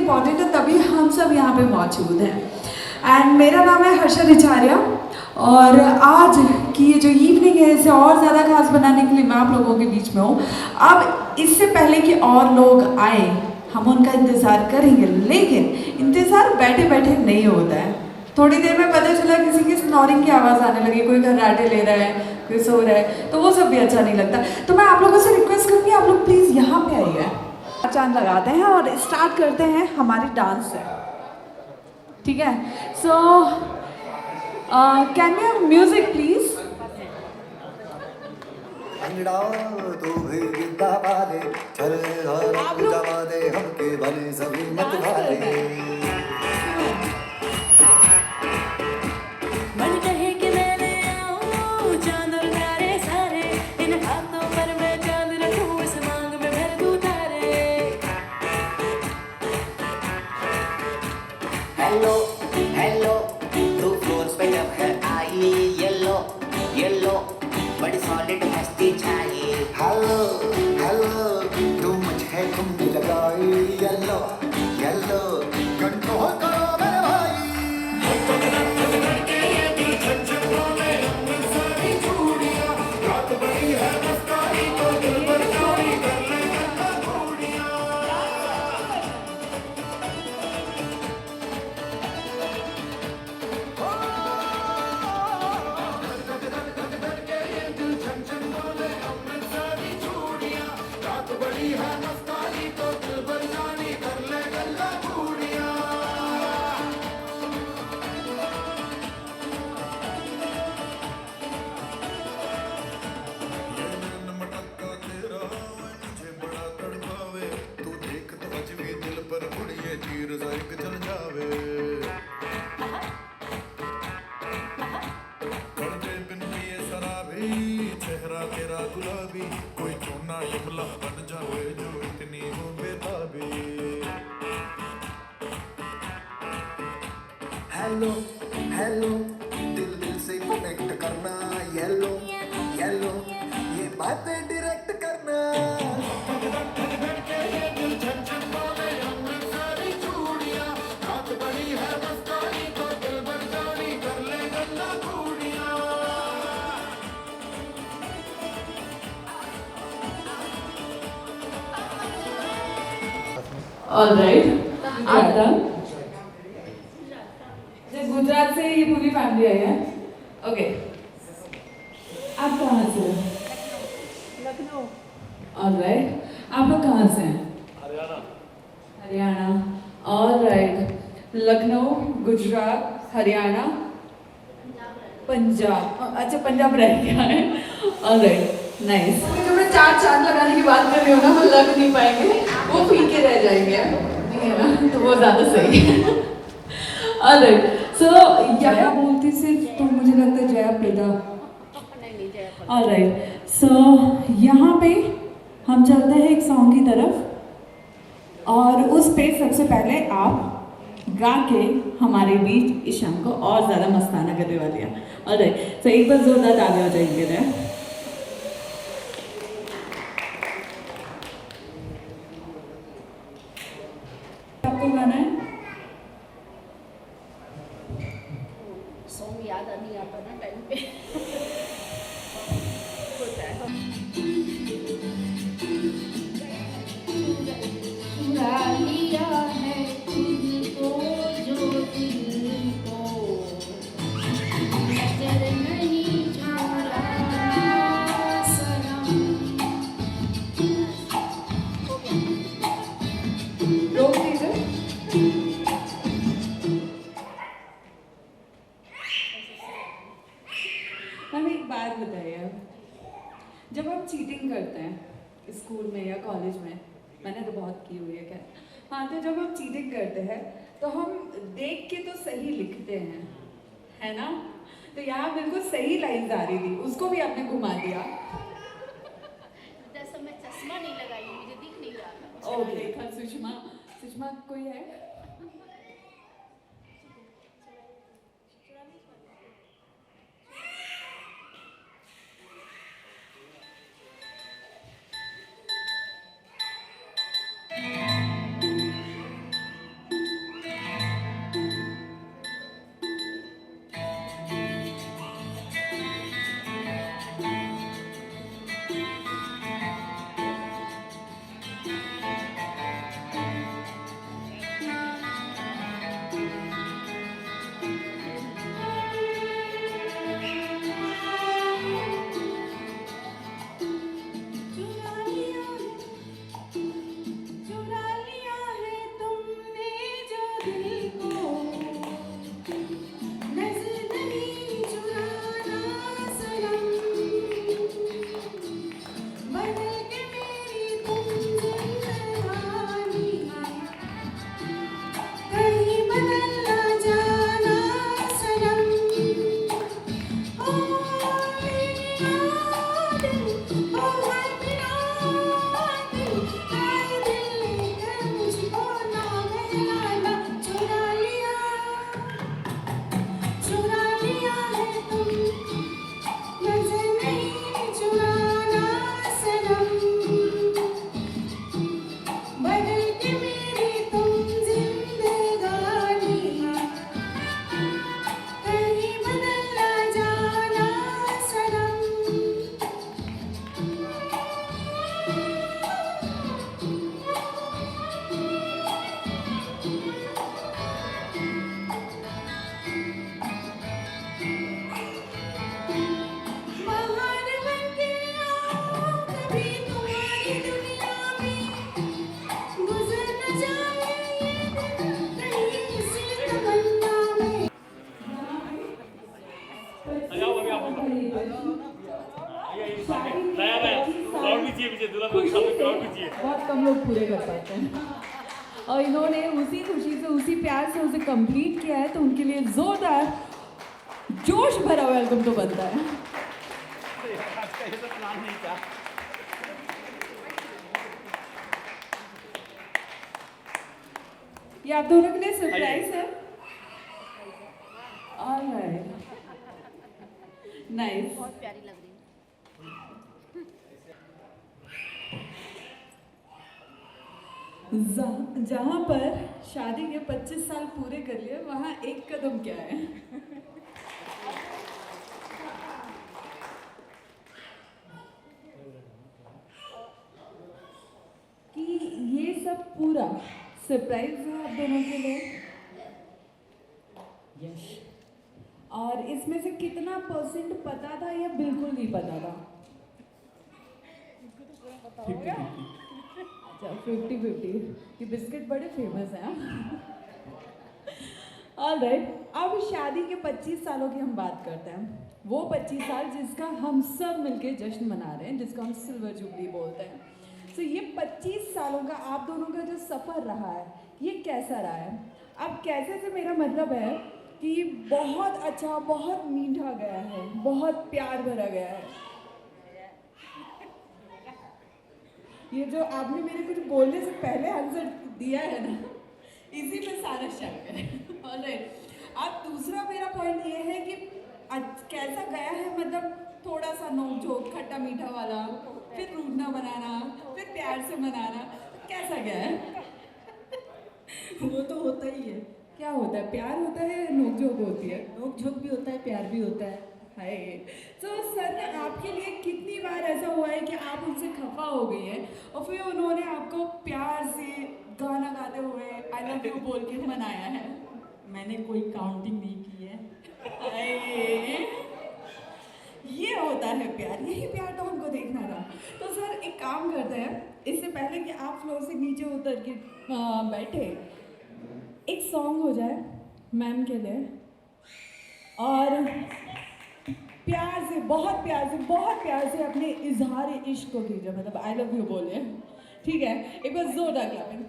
Important है, तभी हम सब यहाँ पे मौजूद हैं। एंड मेरा नाम है हर्षा रिचारिया और आज की ये जो इवनिंग है इसे और ज़्यादा खास बनाने के लिए मैं आप लोगों के बीच में हूँ। अब इससे पहले कि और लोग आए हम उनका इंतज़ार करेंगे, लेकिन इंतज़ार बैठे बैठे नहीं होता है। थोड़ी देर में पता चला किसी की स्नोरिंग की आवाज़ आने लगी, कोई घर्राटे ले रहा है, कोई सो रहा है, तो वो सब भी अच्छा नहीं लगता। तो मैं आप लोगों से रिक्वेस्ट करूँगी, आप लोग प्लीज़ यहाँ पे आइए, चांद लगाते हैं और स्टार्ट करते हैं हमारी डांस से, ठीक है? So can you have music please? तो भी गिद्दा पाले चले और जमा दे हमके भले सभी मत भाले। मन कहे कि मैं ले आऊं चांद और तारे सारे, इन हाथों पर मैं चांद रखूं, इस मांग में भर दूं तारे। हेलो हेलो टू फ्लोर्स पे जब है आई येलो येलो बड़ी सॉलिड मस्ती चाहिए। हेलो हेलो तू मुझे तुम लगाई येलो येलो कंट्रोल करो मेरे भाई। चेहरा तेरा गुलाबी कोई चूना यमला बन जाए जो इतनी हो बेताबी। हेलो हेलो दिल दिल से कनेक्ट करना येलो येलो ये बातें डायरेक्ट करना। ऑलराइट, आप डन? गुजरात से ये पूरी फैमिली आई है। ओके, आप कहाँ से हो? लखनऊ। ऑलराइट, आप लोग कहाँ से हैं? हरियाणा। हरियाणा, ऑलराइट। लखनऊ, गुजरात, हरियाणा, पंजाब। अच्छा, पंजाब रह गया है। Alright, nice. जो मैं चार चांद लगाने की बात कर रही हूँ ना, वो लग नहीं पाएंगे, वो फीके रह जाएंगे, नहीं है ना? तो वो ज़्यादा सही है। ऑलराइट, सो जया बोलती सिर्फ, तो मुझे लगता है जया प्रदा। ऑलराइट, सो यहाँ पे हम चलते हैं एक सॉन्ग की तरफ और उस पे सबसे पहले आप गा के हमारे बीच इस शाम को और ज़्यादा मस्ताना करने वाली है। ऑलराइट, सो एक बार जोरदार ताली हो जाएंगे। आपको गाना है? सॉन्ग याद नहीं आता ना टाइम पे। चुरा लिया है तुझको जो दिल को, नजर नहीं छोड़ा सनम। रोक दीजिए। मैम एक बात बताइए, जब आप चीटिंग करते हैं स्कूल में या कॉलेज में, मैंने तो बहुत की हुई है खैर, हाँ, तो जब हम चीटिंग करते हैं तो हम देख के तो सही लिखते हैं, है ना? तो यहाँ बिल्कुल सही लाइन आ रही थी, उसको भी आपने घुमा दिया। दरअसल मैं चश्मा नहीं लगाई, मुझे दिख नहीं रहा था। ओके, सुषमा, सुषमा कोई है? खींचिए पीछे दूल्हा खुशी सामने से क्राउड खींचिए। बहुत कम लोग पूरे कर पाते हैं और इन्होंने उसी खुशी से उसी प्यार से उसे कंप्लीट किया है, तो उनके लिए जोरदार जोश भरा वेलकम तो बनता है। आज का ये तो प्लान नहीं था। ये आप दोनों के लिए सरप्राइज है। Alright, nice. बहुत प्यारी लग रही है। जहाँ पर शादी के 25 साल पूरे कर लिए, वहाँ एक कदम क्या है? कि ये सब पूरा सरप्राइज है आप दोनों के लिए। यस। और इसमें से कितना परसेंट पता था या बिल्कुल नहीं पता था? अच्छा, 50-50। ये बिस्किट बड़े फेमस हैं। ऑलराइट, अब शादी के 25 सालों की हम बात करते हैं। वो 25 साल जिसका हम सब मिलके जश्न मना रहे हैं, जिसको हम सिल्वर जुबली बोलते हैं। तो ये 25 सालों का आप दोनों का जो सफ़र रहा है, ये कैसा रहा है? अब कैसे से मेरा मतलब है कि बहुत अच्छा, बहुत मीठा गया है, बहुत प्यार भरा गया है। ये जो आपने मेरे कुछ बोलने से पहले आंसर दिया है ना, इसी में सारा शक है। ऑलराइट, अब दूसरा मेरा पॉइंट ये है कि कैसा गया है, मतलब थोड़ा सा नोक झोंक, खट्टा मीठा वाला, फिर रूठना बनाना, फिर प्यार से मनाना, कैसा गया है? वो तो होता ही है। क्या होता है? प्यार होता है, नोक झोंक होती है? नोक झोंक भी होता है, प्यार भी होता है। हाय। तो सर, आपके लिए कितनी बार ऐसा हुआ है कि आप उनसे खफा हो गई हैं और फिर उन्होंने आपको प्यार से गाना गाते हुए आई लव यू बोल के मनाया है? मैंने कोई काउंटिंग नहीं की है। हाय। ये होता है प्यार, यही प्यार तो हमको देखना था। तो सर एक काम करते हैं, इससे पहले कि आप फ्लोर से नीचे उतर के बैठे, एक सॉन्ग हो जाए मैम के लिए, और प्यार से, बहुत प्यार से, बहुत प्यार से अपने इजहार इश्क को कीजिए, मतलब आई लव यू बोलिए। ठीक है, एक बार जोरदार क्लैपिंग।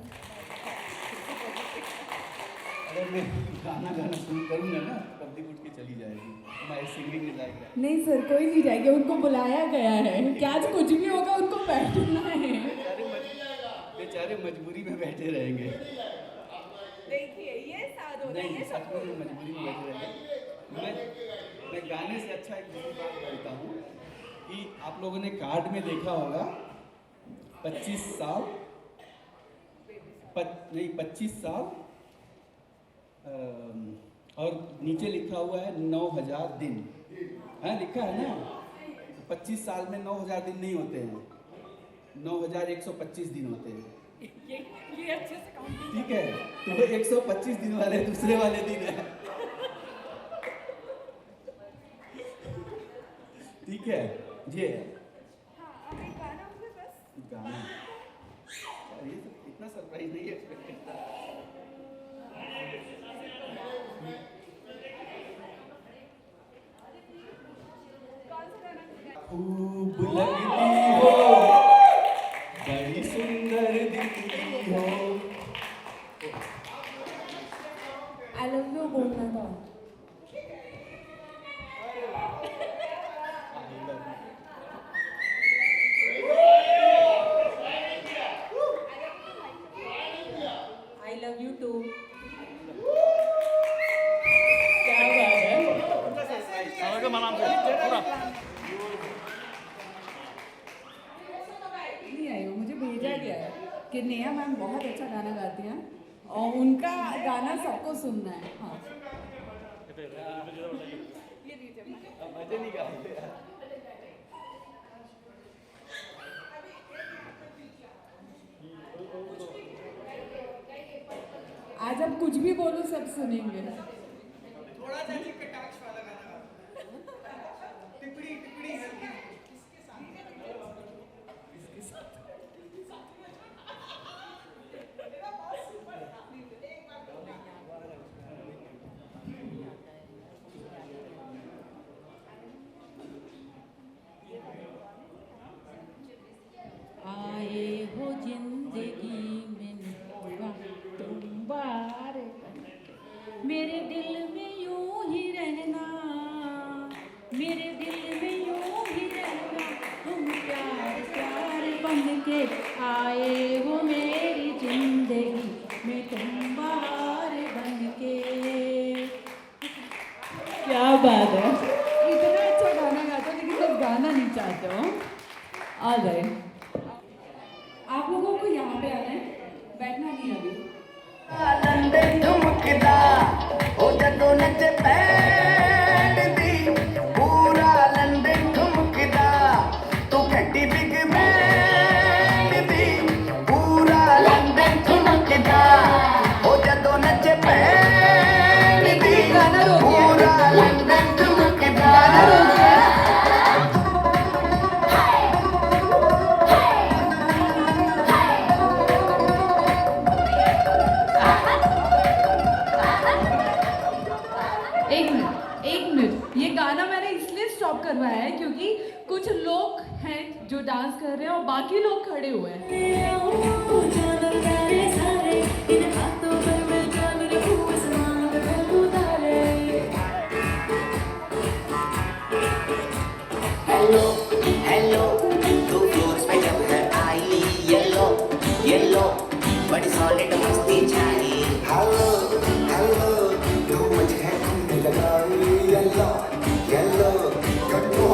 अगर मैं गाना गाना शुरू करूँगा ना, पब्लिक उठ के चली जाएगी, हमारी सिंगिंग इज लाइक दैट। नहीं सर, कोई नहीं जाएगा, उनको बुलाया गया है कि आज कुछ भी होगा उनको बैठना है। बेचारे मजबूरी में बैठे रहेंगे। देखिए ये साथ होता है, नहीं, ये सच सब में मजबूरी में बैठे रहेंगे। मैं गाने से अच्छा एक दूसरी बात बोलता हूँ कि आप लोगों ने कार्ड में देखा होगा 25 साल, नहीं 25 साल, और नीचे लिखा हुआ है 9000 दिन। हाँ, लिखा है ना। 25 साल में 9000 दिन नहीं होते हैं, 9125 दिन होते हैं। ये अच्छे से काउंटिंग। ठीक है, तो 125 दिन वाले दूसरे वाले दिन है। ठीक है, ये हाँ, अब एक गाना होगा बस। गाना, ये सब इतना सरप्राइज नहीं एक्सपेक्ट करता। खूब लगती हो, बड़ी सुंदर दिखती हो। आई लव यू बोलना था। I love you too. क्या बात है। नहीं आई हो, मुझे भेजा गया है कि नेहा मैम बहुत अच्छा गाना गाती हैं और उनका गाना सबको सुनना है। हाँ, मजे नहीं गाते यार। आज आप कुछ भी बोलो, सब सुनेंगे। थोड़ा सा कटाक्ष वाला गाना, टिप्पणी टिप्पणी हल्की। चाहते हो? ऑलराइट, आप लोगों को यहाँ पे आना है, बैठना नहीं है अभी। लंदन ठुमकदा ओ जदों नचे बैंड दी पूरा लंदन ठुमकदा तू घटी बिग बैंड दी पूरा लंदन ठुमकदा ओ जदों नचे बैंड दी पूरा लंदन ठुमकदा एक मिनट, ये गाना मैंने इसलिए स्टॉप करवाया है क्योंकि कुछ लोग हैं जो डांस कर रहे हैं और बाकी लोग खड़े हुए हैं। चादर प्यारे सारे इन हाथों पर मैं जान रखूं इस मांग में भर उतारे हेलो हेलो दो फ्लोर्स पे जब है आई येलो येलो बड़ी सॉलिड मस्ती छाई हेलो हेलो तू मुझे है तुमने लगाई येलो येलो कटो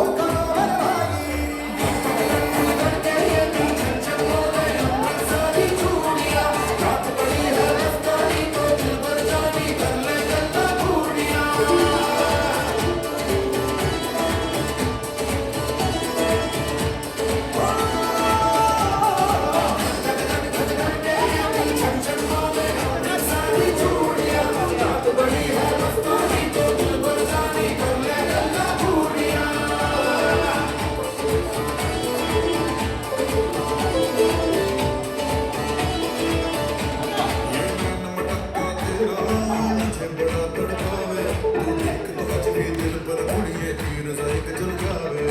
मुझे बड़ा तड़पावे तू एक तो बच भी दिल पर मुड़िए तीर जाए के चल जावे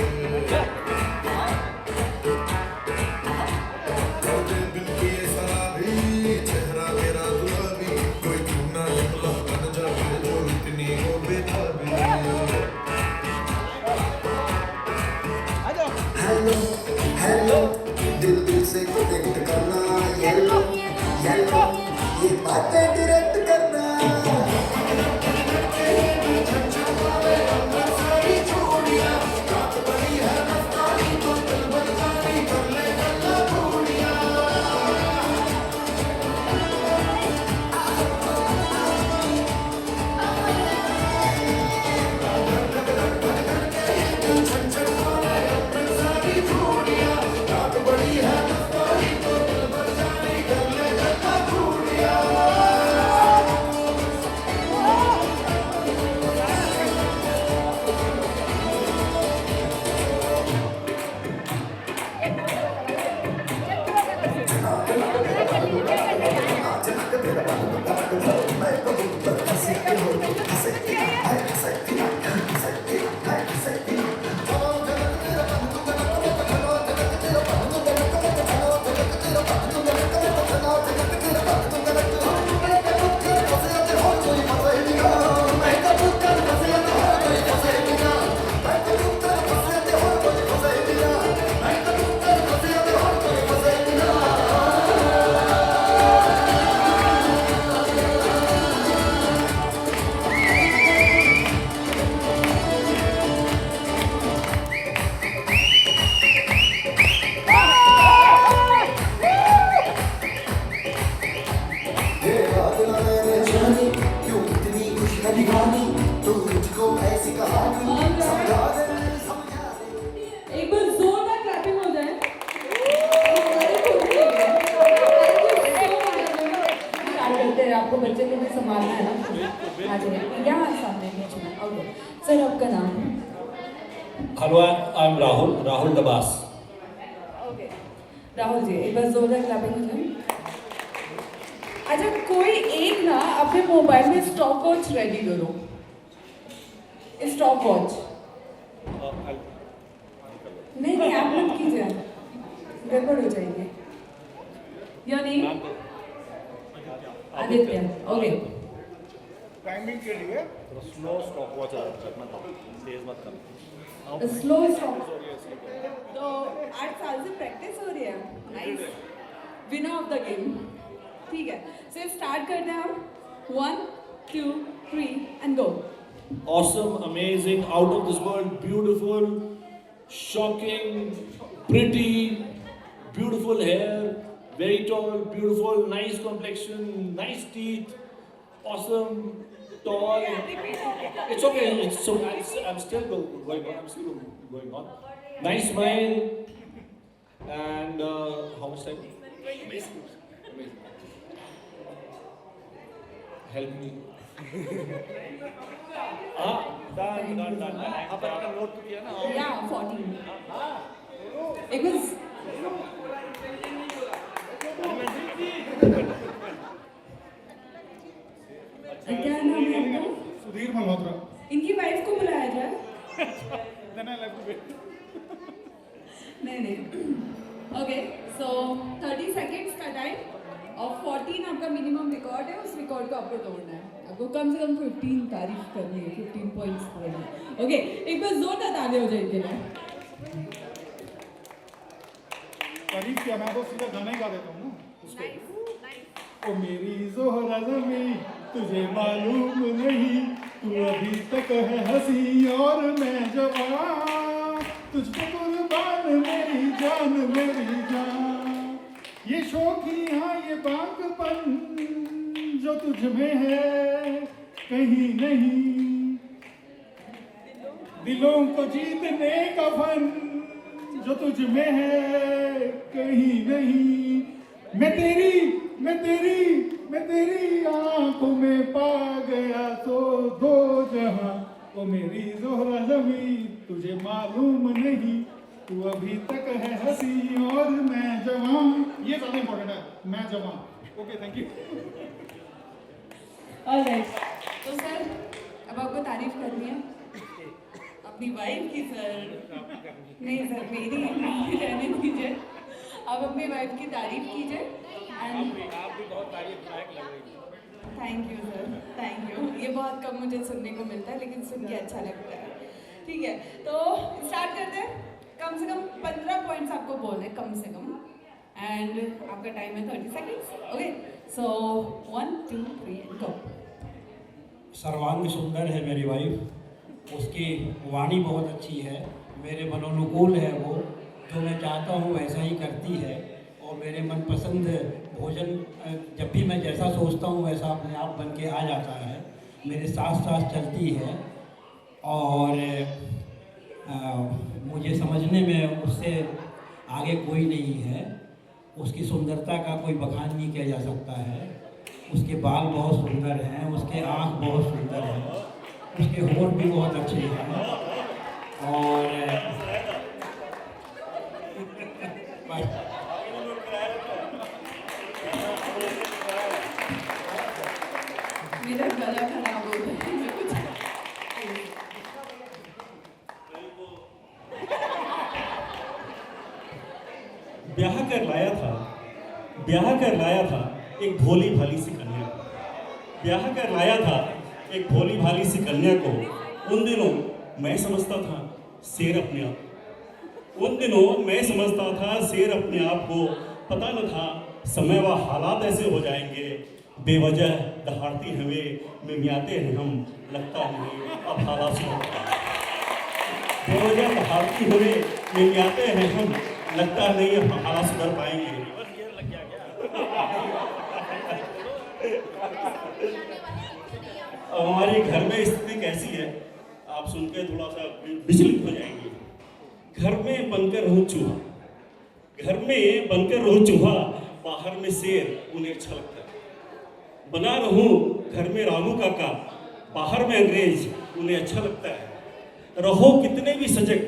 कर दे बिल की शराबी चेहरा तेरा गुलाबी कोई चूना जमला बन जावे जो इतनी हो बेताबी हेलो हेलो दिल दिल से कनेक्ट करना येलो येलो ये बातें डायरेक्ट करना एक बार जोरदार क्लैपिंग हो जाए। स्टार्ट करते हैं, आपको बच्चे को भी संभालना है ना। आ जाइए यहाँ सामने बीच में। ओके सर, आपका नाम? Hello, I am Rahul, Rahul Dabas. Okay Rahul ji, एक बार जोरदार क्लैपिंग हो जाए। अच्छा, कोई एक ना अपने मोबाइल में स्टॉप वॉच रेडी करो। स्टॉप वॉच नहीं नहीं, आप मत कीजिए, गड़बड़ हो जाएगी। Your name? Aditya. Okay, timing के लिए स्लो स्टॉप वॉच रखना था, तेज मत करना। Slow stop. तो 8 साल से प्रैक्टिस हो रही है। Nice, winner of the game. ठीक है, सो स्टार्ट करते हैं हम। 1 2 3 and go. Awesome, amazing, out of this world, beautiful, shocking, pretty, beautiful hair, very tall, beautiful, nice complexion, nice teeth, awesome, tall. It's okay. I'm still going on. I'm still going on. Nice smile. And how much time? Amazing. Amazing. Help me. done. आप अपना note तो किया ना Yeah, 14. It was. क्या नाम है इनका? सुधीर मल्होत्रा इनकी वाइफ को बुलाया जाए? Then I like to wait नहीं ओके सो 30 सेकेंड्स का टाइम और 14 आपका मिनिमम रिकॉर्ड है, उस रिकॉर्ड को आपको तोड़ना है। आपको कम से कम 15 तारीफ करनी है, 15 पॉइंट्स करना है। ओके, एक बार जोरदार ताली हो जाए इनके लिए। तारीफ क्या, मैं तो सीधा गाना ही गा देता हूँ ना। ओ मेरी ज़ोहरा ज़मी तुझे मालूम नहीं, तू अभी तक है हंसी और मैं जवान, तुझको कुर्बान मेरी जान मेरी जान। ये शौकियाँ ये बागपन जो तुझ में है कहीं नहीं, दिलों को जीतने का फन जो तुझ में है कहीं नहीं। मैं तेरी आंखों में पा गया तो दो जहां, वो मेरी ज़ोहरा ज़मी तुझे मालूम नहीं, तू अभी तक है हंसी और मैं जवान। ये ज़्यादा इम्पोर्टेंट है, मैं जवान। Okay, thank you. ऑलराइट, तो सर अब आपको तारीफ करनी है अपनी वाइफ की। सर नहीं सर, मेरी रहने दीजिए, आप अपनी वाइफ की तारीफ कीजिए। एंड आप भी बहुत तारीफ लायक लग रही है। Thank you sir, thank you. ये बहुत कम मुझे सुनने को मिलता है, लेकिन सुन के अच्छा लगता है। ठीक है, तो स्टार्ट करते हैं। कम से कम 15 पॉइंट्स आपको बोलने, कम से कम। एंड आपका टाइम है 30 सेकेंड्स। ओके, सो 1 2 3 गो। सर्वांग सुंदर है मेरी वाइफ, उसकी वाणी बहुत अच्छी है, मेरे मनोनुकूल है वो, जो मैं चाहता हूँ वैसा ही करती है, और मेरे मनपसंद भोजन जब भी मैं जैसा सोचता हूँ वैसा अपने आप बन के आ जाता है, मेरे साथ साथ चलती है, और मुझे समझने में उससे आगे कोई नहीं है। उसकी सुंदरता का कोई बखान नहीं किया जा सकता है। उसके बाल बहुत सुंदर हैं, उसके आँख बहुत सुंदर हैं, उसके होंठ भी बहुत अच्छे हैं, और मेरा गला खराब हो गया। ब्याह कर लाया था एक भोली भाली सी कन्या को, ब्याह कर लाया था एक भोली भाली सी कन्या को। उन दिनों मैं समझता था शेर अपने आप, उन दिनों मैं समझता था शेर अपने आप को, पता न था समय व हालात ऐसे हो जाएंगे। बेवजह दहाड़ती हमें मिमियाते हैं हम, लगता नहीं अब हालात सुधर। बेवजह दहाड़ती हमें मिमियाते हैं हम, लगता नहीं अब हालात सुधर पाएंगे। अब हमारे घर में स्थिति कैसी है आप सुन के थोड़ा सा विचलित हो जाएंगे। घर में बनकर रहूं चूहा, घर में बनकर रहूं चूहा, बाहर में शेर उन्हें अच्छा लगता है। बना रहूं घर में रामू काका, बाहर में अंग्रेज उन्हें अच्छा लगता है। रहो कितने भी सजग,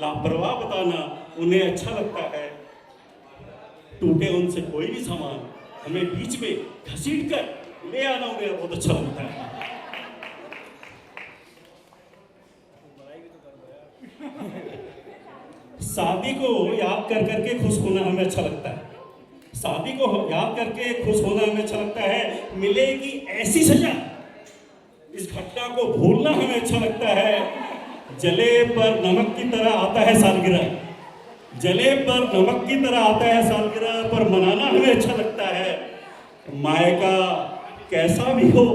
लापरवाह बताना उन्हें अच्छा लगता है। टूटे उनसे कोई भी सामान, हमें बीच में घसीट कर ले आना उन्हें बहुत अच्छा लगता है। शादी को याद कर करके खुश होना हमें अच्छा लगता है, शादी को याद करके खुश होना हमें अच्छा लगता है। मिलेगी ऐसी सजा, इस घटना को भूलना हमें अच्छा लगता है। जले पर नमक की तरह आता है सालगिरह, जले पर नमक की तरह आता है सालगिरह, पर मनाना हमें अच्छा लगता है। मायका कैसा भी हो,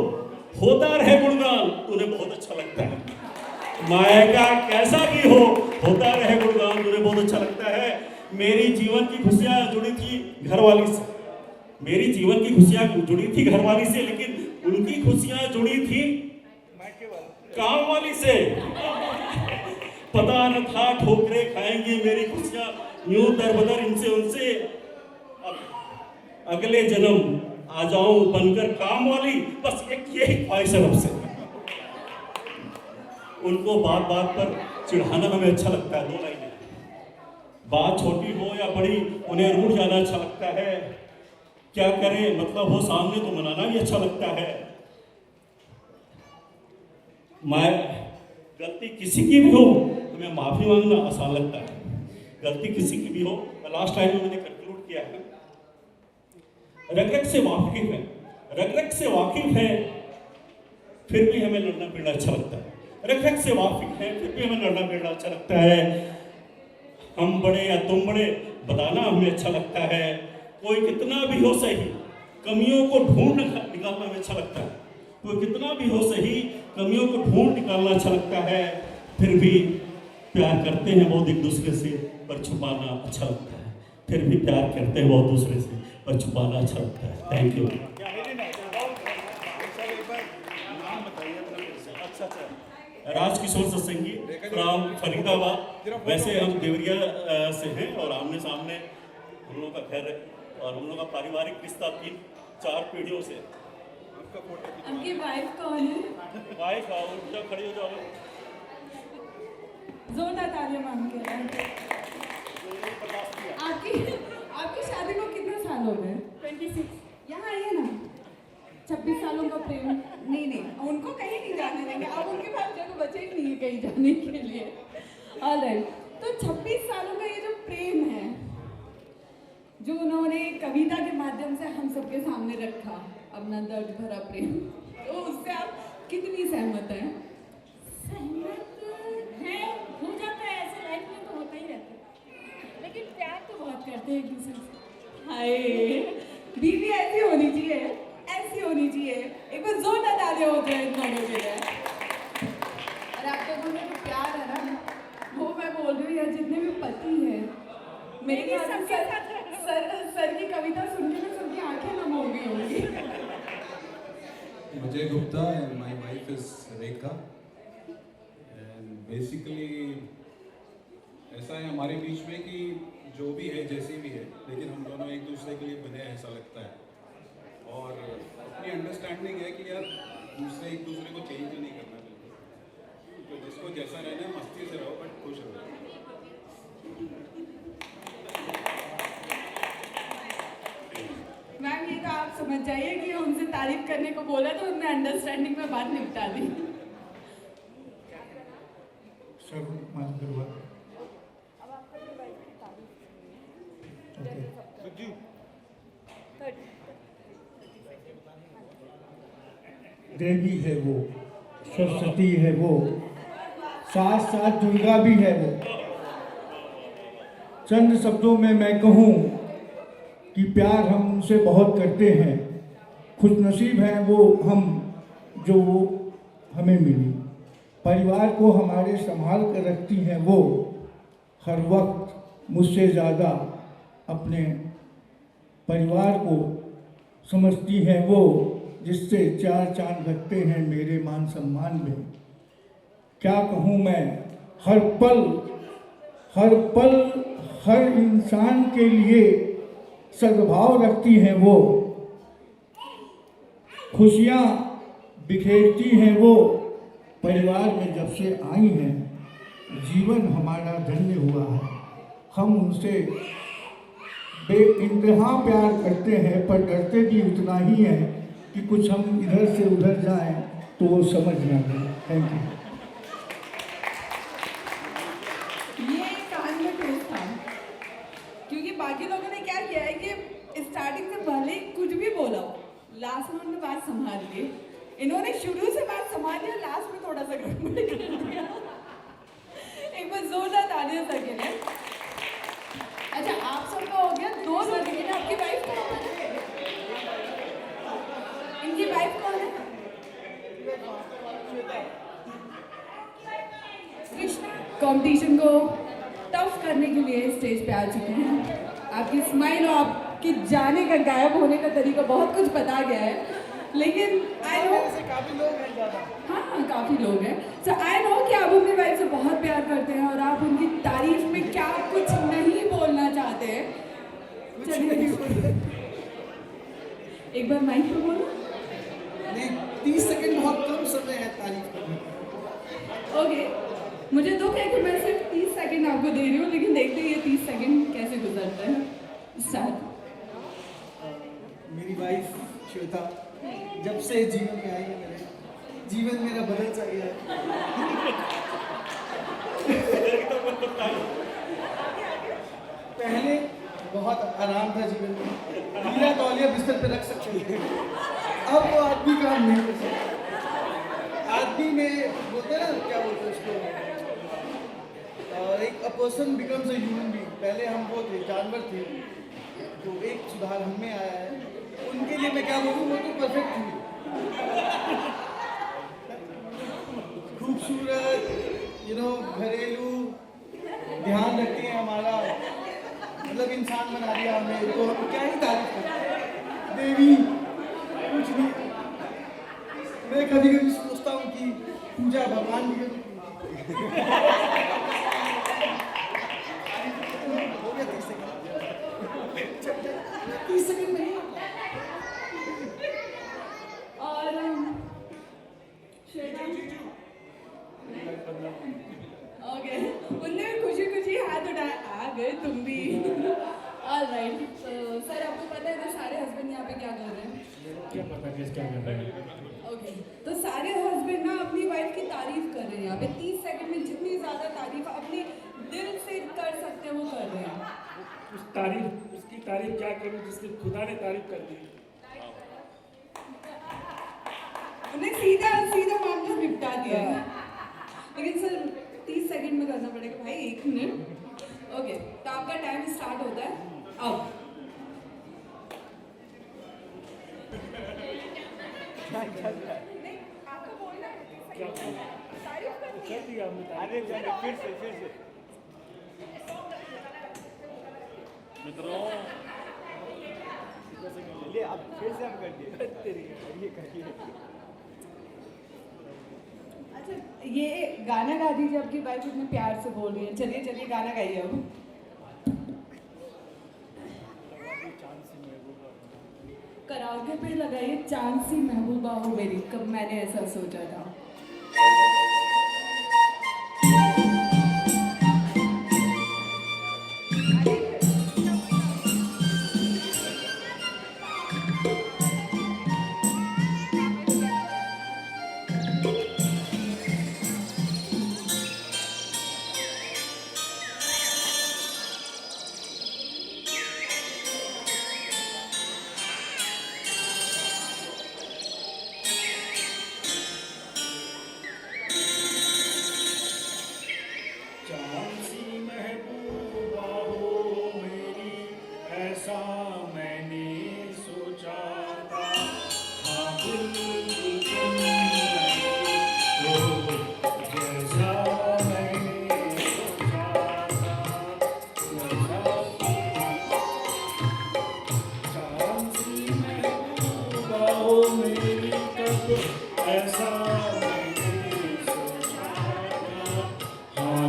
होता रहे गुणगान, उन्हें बहुत अच्छा लगता है। मायका कैसा भी हो, होता रहे गुणगान, मुझे बहुत अच्छा लगता है। मेरी जीवन की खुशियाँ जुड़ी थी घरवाली से, मेरी जीवन की खुशियाँ जुड़ी थी घरवाली से, लेकिन उनकी खुशियाँ जुड़ी थी काम वाली से। पता न था ठोकरे खाएंगी मेरी खुशियाँ यूं दरबदर इनसे उनसे, अगले जन्म आ जाऊं बनकर काम वाली, बस एक यही ख्वाहिश है रब से। उनको बात बात पर चिढ़ाना हमें अच्छा लगता है, 2 लाइनें, बात छोटी हो या बड़ी उन्हें रूठ जाना अच्छा लगता है। क्या करें मतलब हो सामने तो मनाना भी अच्छा लगता है। मैं गलती किसी की भी हो तो मैं माफी मांगना आसान लगता है, गलती किसी की भी हो। लास्ट टाइम में मैंने कंक्लूड किया है, रग-रग से वाकिफ है, रग-रग से वाकिफ है, फिर भी हमें लड़ना भिड़ना अच्छा लगता है। रग-रग से वाकिफ है, फिर भी हमें लड़ना भिड़ना अच्छा लगता है। हम बड़े या तुम बड़े बताना हमें अच्छा लगता है। कोई कितना भी हो सही कमियों को ढूंढ निकालना हमें अच्छा लगता है, कोई कितना भी हो सही कमियों को ढूंढ निकालना अच्छा लगता है। फिर भी प्यार करते हैं बहुत एक दूसरे से, पर छुपाना अच्छा लगता है। फिर भी प्यार करते हैं बहुत दूसरे से, पर छुपाना अच्छा लगता है। Thank you. Rajkishore Satsangi from Faridabad. वैसे हम देवरिया से हैं और आमने सामने हम लोग का घर है और हम लोग का पारिवारिक रिश्ता 3-4 पीढ़ियों से। आपकी वाइफ कौन है? वाइफ आओ, जब खड़ी हो जाओ, जोरदार तालियां मांग के। आपकी शादी को कितने साल हो गए? 26। यहाँ आइए ना। 26 सालों का प्रेम। नहीं, उनको कहीं नहीं जाने देंगे, अब उनके पास जगह बचे ही नहीं है कहीं जाने के लिए। ऑलराइट, तो 26 सालों का ये जो प्रेम है, जो उन्होंने कविता के माध्यम से हम सबके सामने रखा, अपना दर्द भरा प्रेम, तो उससे आप कितनी सहमत हैं? सहमत है, हो जाता है ऐसे, लाइफ में तो होता ही रहता है, लेकिन प्यार तो बहुत करते हैं एक दूसरे से। हाय, बीवी ऐसी होनी चाहिए, ऐसी होनी चाहिए। एक बार जोरदार तालियां हो जाए इन दोनों के लिए। और आप लोगों में जो प्यार है ना, वो मैं बोल रही हूँ यार, जितने भी पति हैं, मेरे ख्याल से सर की कविता सुन के ना सबकी आंखें नम हो गई होंगी। Ajay Gupta and my wife is Rekha and basically ऐसा है हमारे बीच में कि जो भी है जैसी भी है, लेकिन हम दोनों एक दूसरे के लिए बने हैं ऐसा लगता है। और अपनी अंडरस्टैंडिंग है कि यार दूसरे एक दूसरे को चेंज नहीं करना बिल्कुल, तो जिसको जैसा रहना है मस्ती से रहो बट खुश रहो। मैम ये तो आप समझ जाइए कि उनसे तारीफ करने को बोला तो उन्होंने अंडरस्टैंडिंग में बात निपटा दी। देवी है वो, सरस्वती है वो, साथ साथ दुर्गा भी है वो। चंद शब्दों में मैं कहूँ कि प्यार हम उनसे बहुत करते हैं, खुशनसीब हैं वो हम जो वो हमें मिली। परिवार को हमारे संभाल कर रखती हैं वो, हर वक्त मुझसे ज़्यादा अपने परिवार को समझती हैं वो, जिससे 4 चांद लगते हैं मेरे मान सम्मान में। क्या कहूँ मैं, हर पल हर इंसान के लिए सद्भाव रखती हैं वो, खुशियाँ बिखेरती हैं वो। परिवार में जब से आई हैं जीवन हमारा धन्य हुआ है। हम उनसे बेइंतहा प्यार करते हैं, पर डरते भी उतना ही हैं कि कुछ हम इधर से उधर जाएं तो वो समझ ना लें। Thank you. ये कान में टेस्ट था, क्योंकि बाकी लोगों ने क्या किया है कि स्टार्टिंग से भले कुछ भी बोला, लास्ट में उन्होंने बात संभाल ली। इन्होंने शुरू से बात संभाल लिया, लास्ट में थोड़ा सा गड़बड़ कर दिया। एक बार जोरदार तालियां सबके लिए। अच्छा, आप सबका हो गया 2 लड़के। आपकी वाइफ कौन है? इनकी वाइफ कौन है? कृष्णा। कंपटीशन को के लिए स्टेज पे आ चुके हैं। आपकी स्माइल और आपके जाने का, गायब होने का तरीका बहुत कुछ बता गया है, लेकिन आई नो काफी लोग हैं ज़्यादा। हाँ काफ़ी लोग हैं। सो आई नो कि आप अपनी वाइफ से बहुत प्यार करते हैं और आप उनकी तारीफ में क्या कुछ नहीं बोलना चाहते हैं। चलिए एक बार माइक पे बोलो। नहीं, 30 सेकंड बहुत कम समय है तारीफ करने। ओके, मुझे दुख है कि मैं सिर्फ 30 सेकंड आपको दे रही हूँ, लेकिन देखते हैं ये 30 सेकंड कैसे गुजरते हैं। स्टार्ट। मेरी वाइफ श्वेता जब से जीवन में आई है, मेरे जीवन मेरा बदल सा गया है। पहले बहुत आराम था जीवन में, हीरा तौलिया बिस्तर पे रख सकते थे। अब वो आदमी काम नहीं कर सकता। आदमी में बोलते हैं ना, क्या बोलते हैं उसको, एक person becomes a human being. पहले हम वो थे, जानवर थे, तो एक सुधार हम में आया है। उनके लिए मैं क्या बोलूँ, वो तो परफेक्ट थी, खूबसूरत, घरेलू, ध्यान रखती है हमारा, मतलब इंसान बना दिया हमें, तो हम क्या ही तारीफ करें। देवी कुछ नहीं। मैं कभी कभी सोचता हूँ कि पूजा भगवान की करूँ। हो गया 30 सेकंड। 30 सेकंड नहीं। और श्वेता ओके, उनने भी खुशी खुशी हाथ उठाया, आ गए तुम भी। ऑलराइट, तो सर आपको पता है ना सारे हस्बैंड यहाँ पे क्या कर रहे हैं? क्या पता क्या कर रहे हैं? ओके, तो सारे हस्बैंड ना अपनी वाइफ की तारीफ कर रहे हैं यहाँ पे। 30 सेकंड में जितनी ज़्यादा तारीफ अपने दिल से कर सकते हैं वो कर रहे हैं। उसकी तारीफ क्या करूं जिसकी खुदा ने तारीफ कर दी। उन्हें सीधा मामला निपटा दिया है। लेकिन सर 30 सेकंड में करना पड़ेगा भाई, 1 मिनट। ओके, तो आपका टाइम स्टार्ट होता है अब। नहीं, आपका बोलना है, 30 सेकंड तारीफ करनी है। अरे फिर से मित्रों, ले अब फिर से हम कर दिए। अच्छा, ये गाना गा दीजिए, आपकी वाइफ इतने प्यार से बोल रही है। चलिए गाना गाइए अब। कराओके पे लगाइए चांद सी महबूबा हो मेरी, कब मैंने ऐसा सोचा था।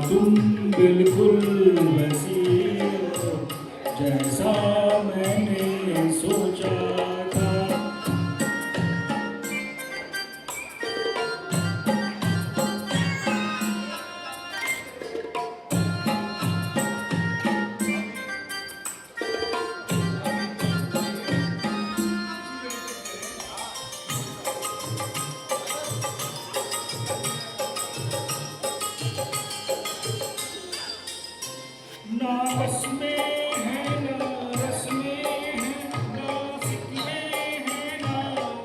तुम बिल्कुल वैसी हो जैसा मैंने सोचा था। ना बस में है ना रस में है, ना सिक्के हैं ना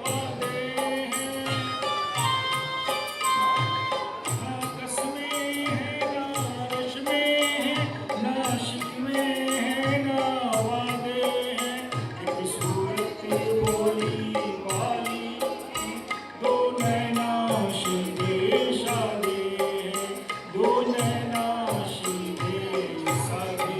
वादे हैं, ना कसमें है ना रश में है, ना शिकवे हैं ना वादे हैं। एक सूरत बोली वाली दो नैना शिंदे शादी, दो नैना शिंदे शादी।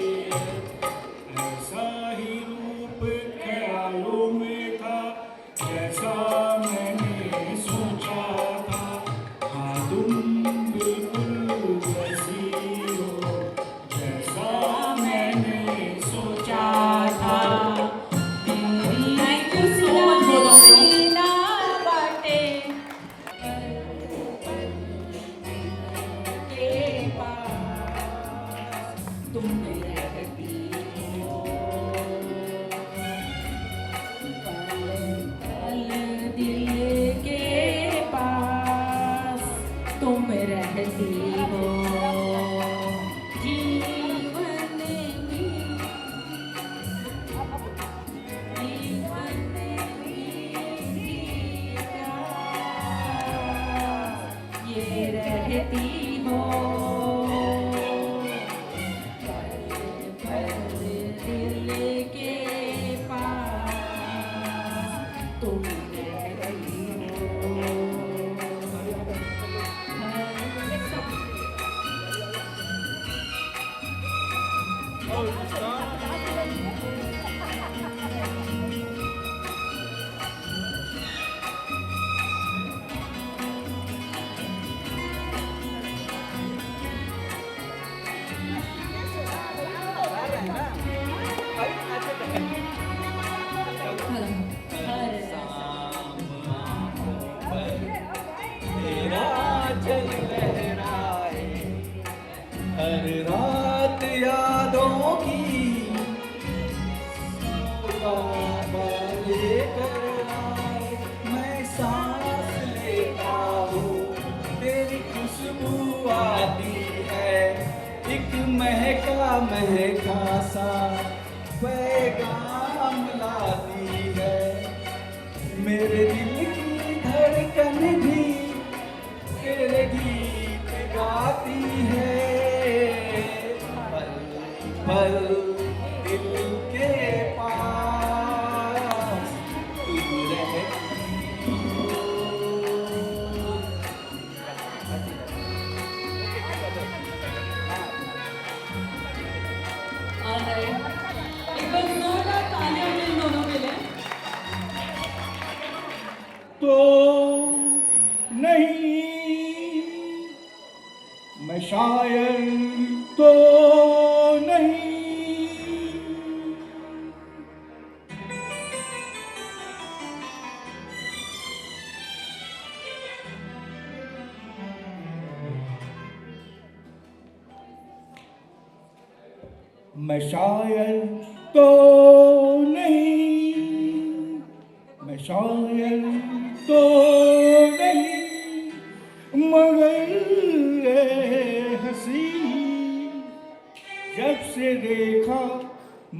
तेरा जल लहराए हर रात यादों की लेकर आए मैं सांस लेता हूँ तेरी खुशबू आती है एक महका महका सा पैगाम लाती है मेरे दिल की धड़कन भी तेरे गीत गाती है पल पल दिल के पास तू रहती हो एक बार जोरदार तालियां इन दोनों के लिए। तो नहीं मैं शायर तो नहीं मैं शायर तो नहीं मैं शायर तो नहीं मगर ए हंसी जब से देखा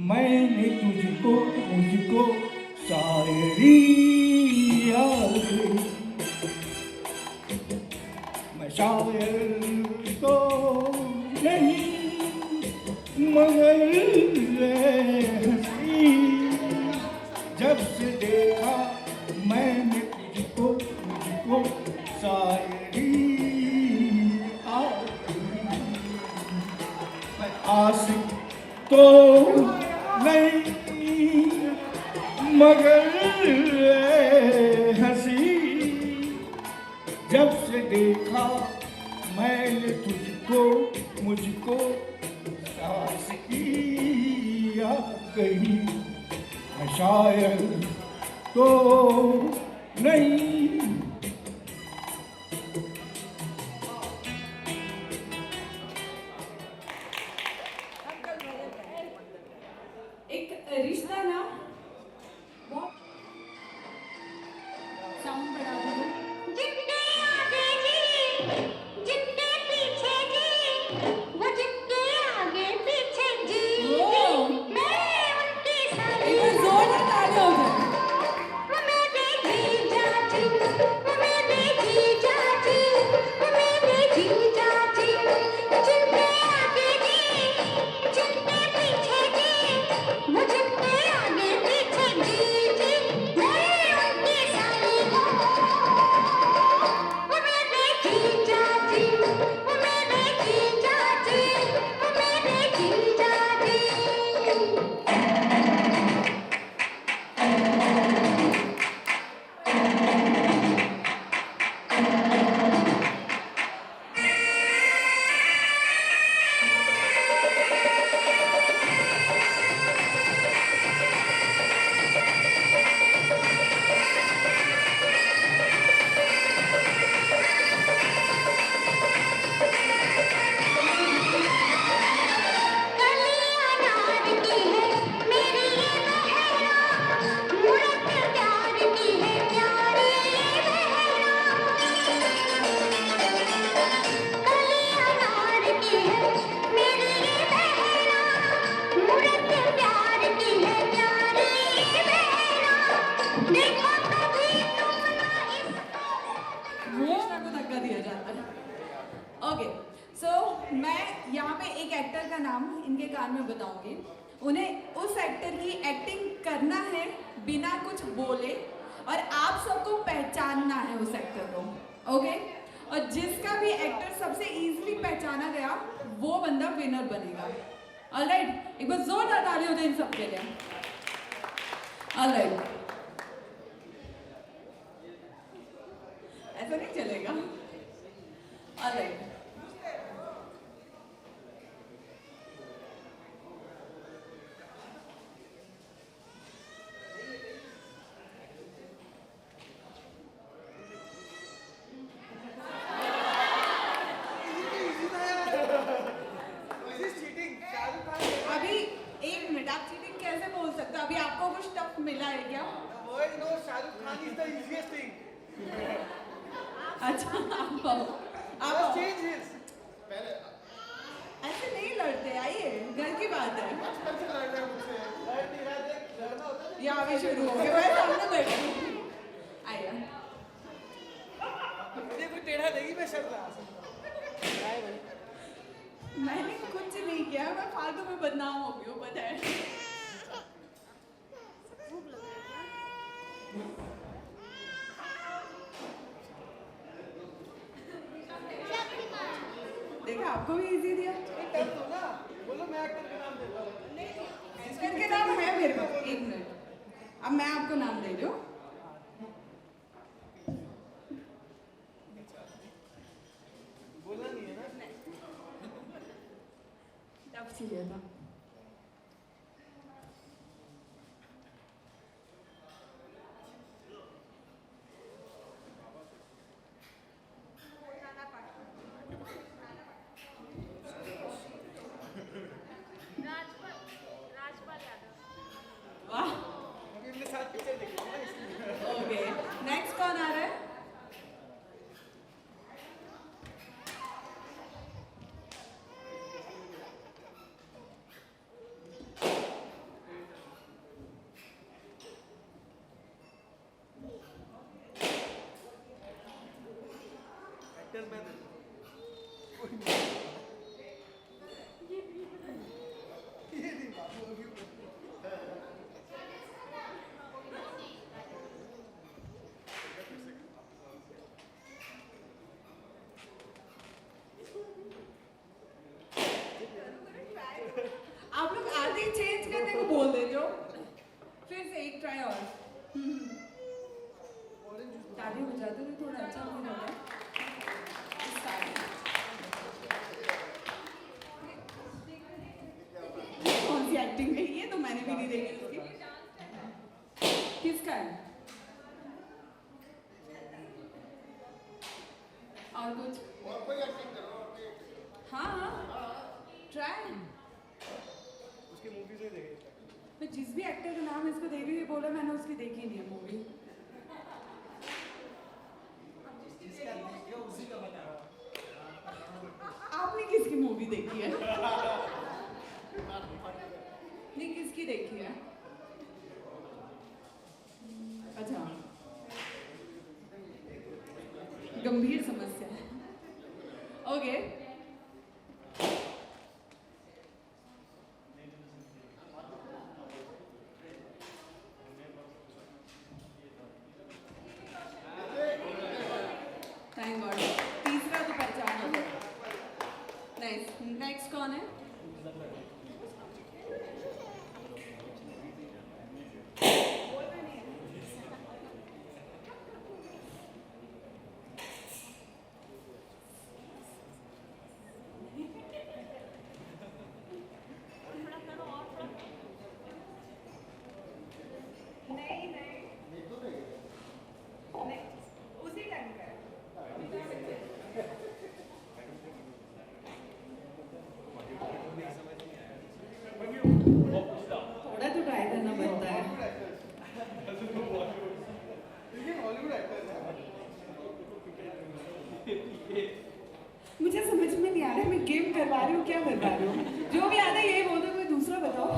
मैंने तुझको मुझको शायरी आ गई मैं शायर तो नहीं मगर ए हंसी जब से देखा मैंने तुझको मुझको शायरी आ गई मैं आशिक तो नहीं मगर हंसी जब से देखा मैंने तुझको मुझको आशिकी आ गई मैं शायर तो नहीं एक रिश्ता ना बहुत साउंड बढ़ा दो। जितने आगे जी जितने पीछे जी वो जितने आगे पीछे जी मैं उनकी सारी एक बार जोरदार तालियां हो जाए। वो मेरे जीजा जी वो मेरे जीजा जी वो मेरे जीजा जी जितने आगे जी जितने पीछे जी वो जितने आगे पीछे जी मैं उनकी सारी वो मेरे जीजा जी वो मेरे जीजा जी वो मेरे जीजा जी रिश्ता को धक्का दिया जाता है। ओके सो मैं यहाँ पे एक एक्टर का नाम इनके कान में बताऊंगी। उन्हें उस एक्टर की एक्टिंग करना है बिना कुछ बोले और आप सबको पहचानना है उस एक्टर को। ओके और जिसका भी एक्टर सबसे इजीली पहचाना गया वो बंदा विनर बनेगा। ऑलराइट, एक बार जोरदार ताली हो जाए इन सब के लिए। ऑलराइट, ऐसा नहीं चलेगा। ऑलराइट, अभी एक मिनट, आप चीटिंग कैसे बोल सकते हो? अभी आपको कुछ टफ मिला है क्या? World knows Shahrukh Khan is the easiest thing. अच्छा, आप आओ, आप Just आओ। change his. ऐसे नहीं लड़ते, आइए, घर की बात है। बचपन से लड़ रहे हैं मुझसे। लड़ नहीं रहा, देख, लड़ना होता है। यहाँ भी शुरू हो गया, मैं सामने बैठी हूँ। आइए, मुझे कोई टेढ़ा देगी, मैं शर्त रहा। मैंने कुछ नहीं किया, मैं फालतू में बदनाम हो गई हूँ, पता है। देखा, आपको भी इजी दिया। एक्टर तो ना, बोलो मैं एक्टर का नाम देता हूँ। एक्टर के नाम है मेरे पास, एक मिनट, अब मैं आपको नाम दे रही हूँ। बोलना नहीं है ना? टफ चाहिए था। वाह, अभी अपने साथ पिक्चर देखी ना इसलिए। ओके, नेक्स्ट कौन आ रहा है? एक्टर मैं ये नहीं बाबू अभी आप लोग आते ही चेंज करने को बोल देते हो। फिर से एक ट्राई और। ताली बजाते तो थोड़ा अच्छा हो जाता। कौन सी एक्टिंग है ये? तो मैंने भी नहीं देखी इसकी। किसका है? और कुछ? और कोई एक्टिंग करो। हाँ हाँ, ट्राई। उसकी मूवी से देखे। मैं जिस भी एक्टर का नाम इसको दे रही हूँ, ये बोला मैंने उसकी देखी नहीं है मूवी। जिसका देखिए उसी का बता। आपने किसकी मूवी देखी है? नहीं, किसकी देखी है? अच्छा, गंभीर समस्या है। ओके, थैंक गॉड, तीसरा तो पहचान हो गया। नाइस, नेक्स्ट कौन है? नहीं नहीं, उसी टाइम का है। थोड़ा तो ट्राई करना पड़ता है। हॉलीवुड एक्टर है। मुझे समझ में नहीं आ रहा है, मैं गेम करवा रही हूँ क्या करवा रही हूँ? जो भी आता है यही बोल दो, कोई दूसरा बताओ।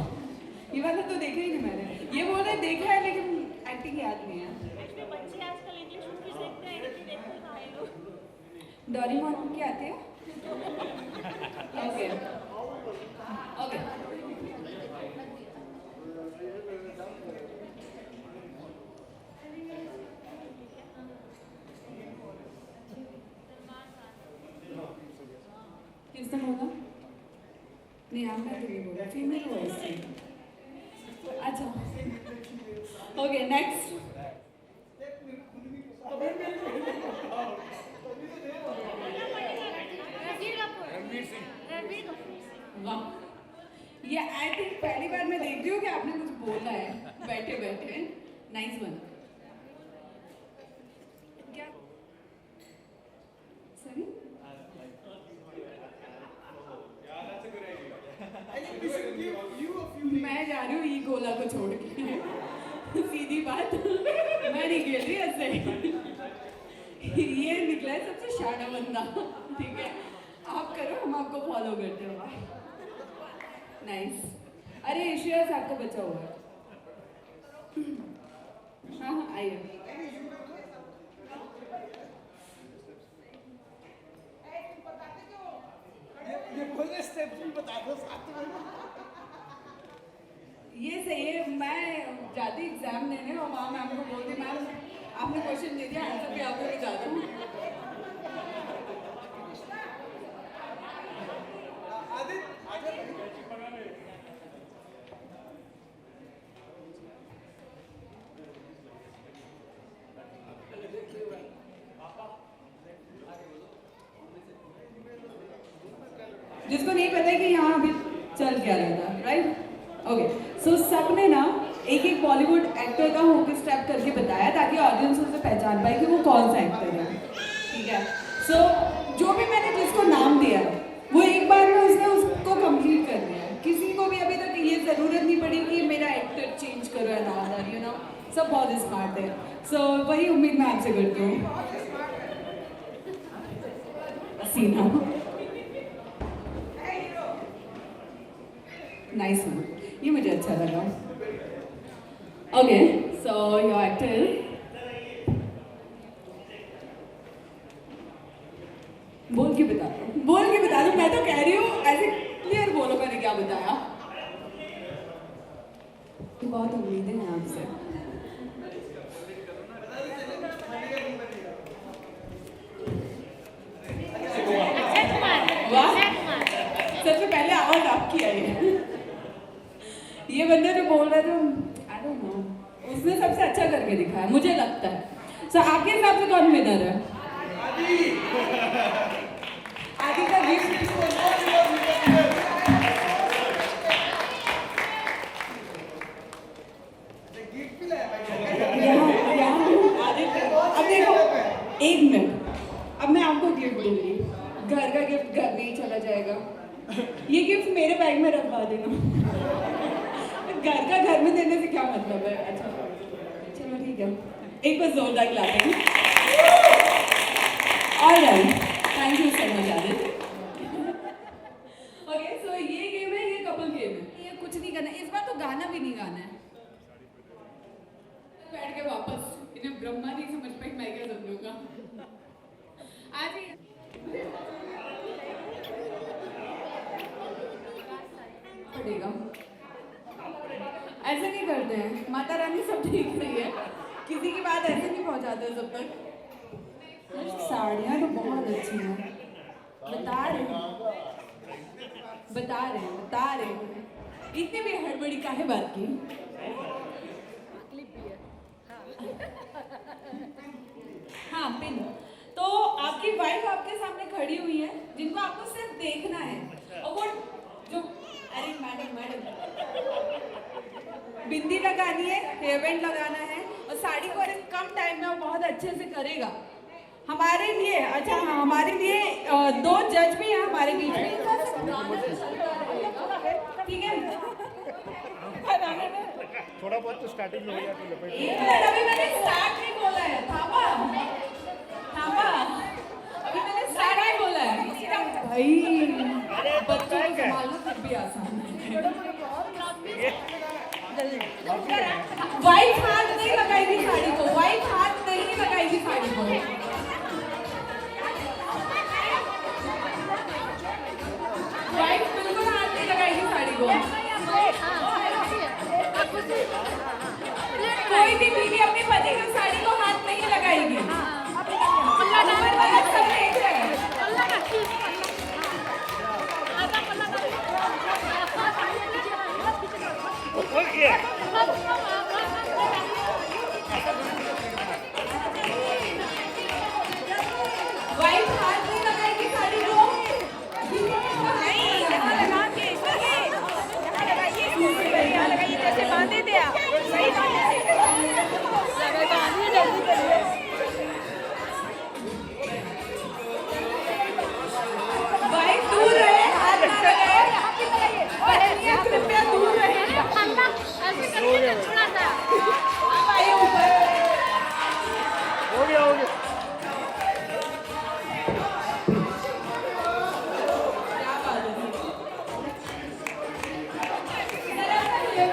ये वाला तो देखा ही नहीं मैंने। ये बोल रहे देखा है लेकिन एक्टिंग याद नहीं है। बच्चे आजकल इंग्लिश मूवीज देखते हैं, हिंदी देखते हैं भाई लोग। डोरेमोन के आते हैं? ओके ओके, किसने बोला? नहीं, आपने तो नहीं बोला। Okay next. वाह, ये आई थिंक पहली बार मैं देख रही हूँ कि आपने कुछ बोला है बैठे बैठे। Nice one. क्या सॉरी, मैं जा रही हूँ ई गोला को छोड़ के। सीधी बात, मैं नहीं खेल रही ऐसे। ये निकला है सबसे शाना बंदा। ठीक है, आप करो, हम आपको फॉलो करते हो। नाइस। अरे श्रेयस आपका बचा हुआ है। हाँ हाँ आइए। ये बोलने स्टेप भी बता दो साथ में। ये सही है, मैं जाती एग्जाम देने और वहाँ मैम को बोलती मैम आपने क्वेश्चन दे दिया, आंसर भी आपको बता दूँ। जिसको नहीं पता है कि यहाँ अभी चल क्या रहा था, राइट? ओके, सो सबने ना एक एक बॉलीवुड एक्टर का होके स्टेप करके बताया ताकि ऑडियंस उसे पहचान पाए कि वो कौन सा एक्टर है। ठीक है, सो जो भी मैंने जिसको नाम दिया वो एक बार में उसने उसको कंप्लीट कर दिया। किसी को भी अभी तक ये ज़रूरत नहीं पड़ी कि मेरा एक्टर चेंज करो या ना, यू नो, सब बहुत स्मार्ट है। सो वही उम्मीद मैं आपसे करती हूँ। सीना नाइस वन, ये मुझे अच्छा लगा। ओके, सो योर एक्टर बोल के बता दो। मैं तो कह रही हूँ ऐसे क्लियर बोलो मैंने क्या बताया। बहुत उम्मीदें हैं आपसे। वाह, सबसे पहले आवाज आपकी आई है। ये बंदा जो बोल रहा है तो आई डोंट नो, उसने सबसे अच्छा करके दिखाया मुझे लगता है। सो आपके हिसाब से कौन विनर है? आदि का गिफ्ट अब देखो, एक मिनट, अब मैं आपको गिफ्ट दूंगी। घर का गिफ्ट घर में ही चला जाएगा। ये गिफ्ट मेरे बैग में रखवा देना। घर का घर में देने से क्या मतलब है? अच्छा चलो ठीक है, एक बार जोरदार clapping. All right, thank you so much Aditya. Okay, so ये गेम है, ये कपल गेम है। ये कुछ नहीं करना इस बार, तो गाना भी नहीं गाना है। बैठ के वापस इन्हें ब्रह्मा नहीं समझ पाई, मैं क्या समझूंगा। आज पड़ेगा, ऐसे नहीं करते हैं। माता रानी सब देख रही है, किसी की बात ऐसे नहीं पहुंचाते सब तक। साड़ियाँ तो बहुत अच्छी हैं, बता रहे हैं। इतनी भी हड़बड़ी काहे बात की? हाँ पिन। तो आपकी वाइफ आपके सामने खड़ी हुई है, जिनको आपको सिर्फ देखना है। और वो जो, अरे मैडम बिंदी लगानी है, हेयर बैंड लगाना है, और साड़ी को कम टाइम में वो बहुत अच्छे से करेगा। हमारे लिए, अच्छा हाँ, हमारे लिए 2 जज भी हैं हमारे बीच में। ठीक है, थोड़ा बहुत तो स्टार्टिंग में हो गया, तो लपेट एक मिनट, अभी मैंने स्टार्ट नहीं बोला है। थापा, अभी मैंने स्टार्ट नहीं बोला है भाई। बच्चों को संभालना फिर भी आसान है। वाइट हाथ नहीं लगाएगी साड़ी को, वाइट हाथ नहीं लगाएगी साड़ी को। वाइट बिल्कुल हाथ नहीं लगाएगी साड़ी को। कोई भी बीवी अपने पति की साड़ी को हाथ नहीं लगाएगी। सब देख रहे हैं। क्या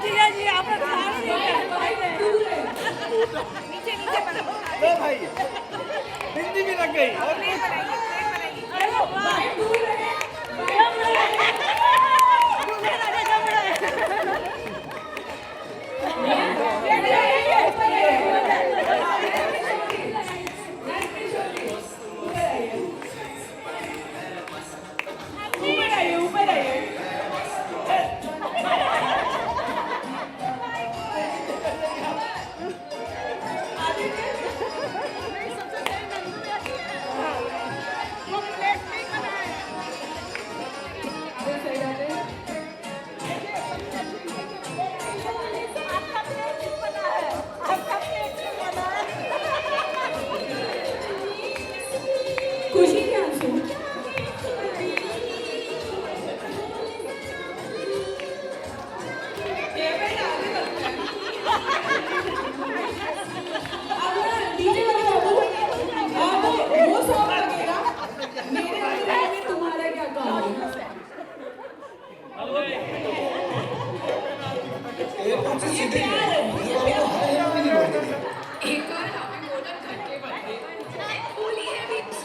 जिया जी आप नीचे नीचे लो भाई हिंदी भी लग गई और ऊपर आइए खुशी के आंसू डीजे वाले बाबू अब वो सॉन्ग लगेगा मेरे दिल में तुम्हारा क्या काम है एयरपोर्ट से सीधे एक और हमें बोला करके बंदे होली है भी एक बार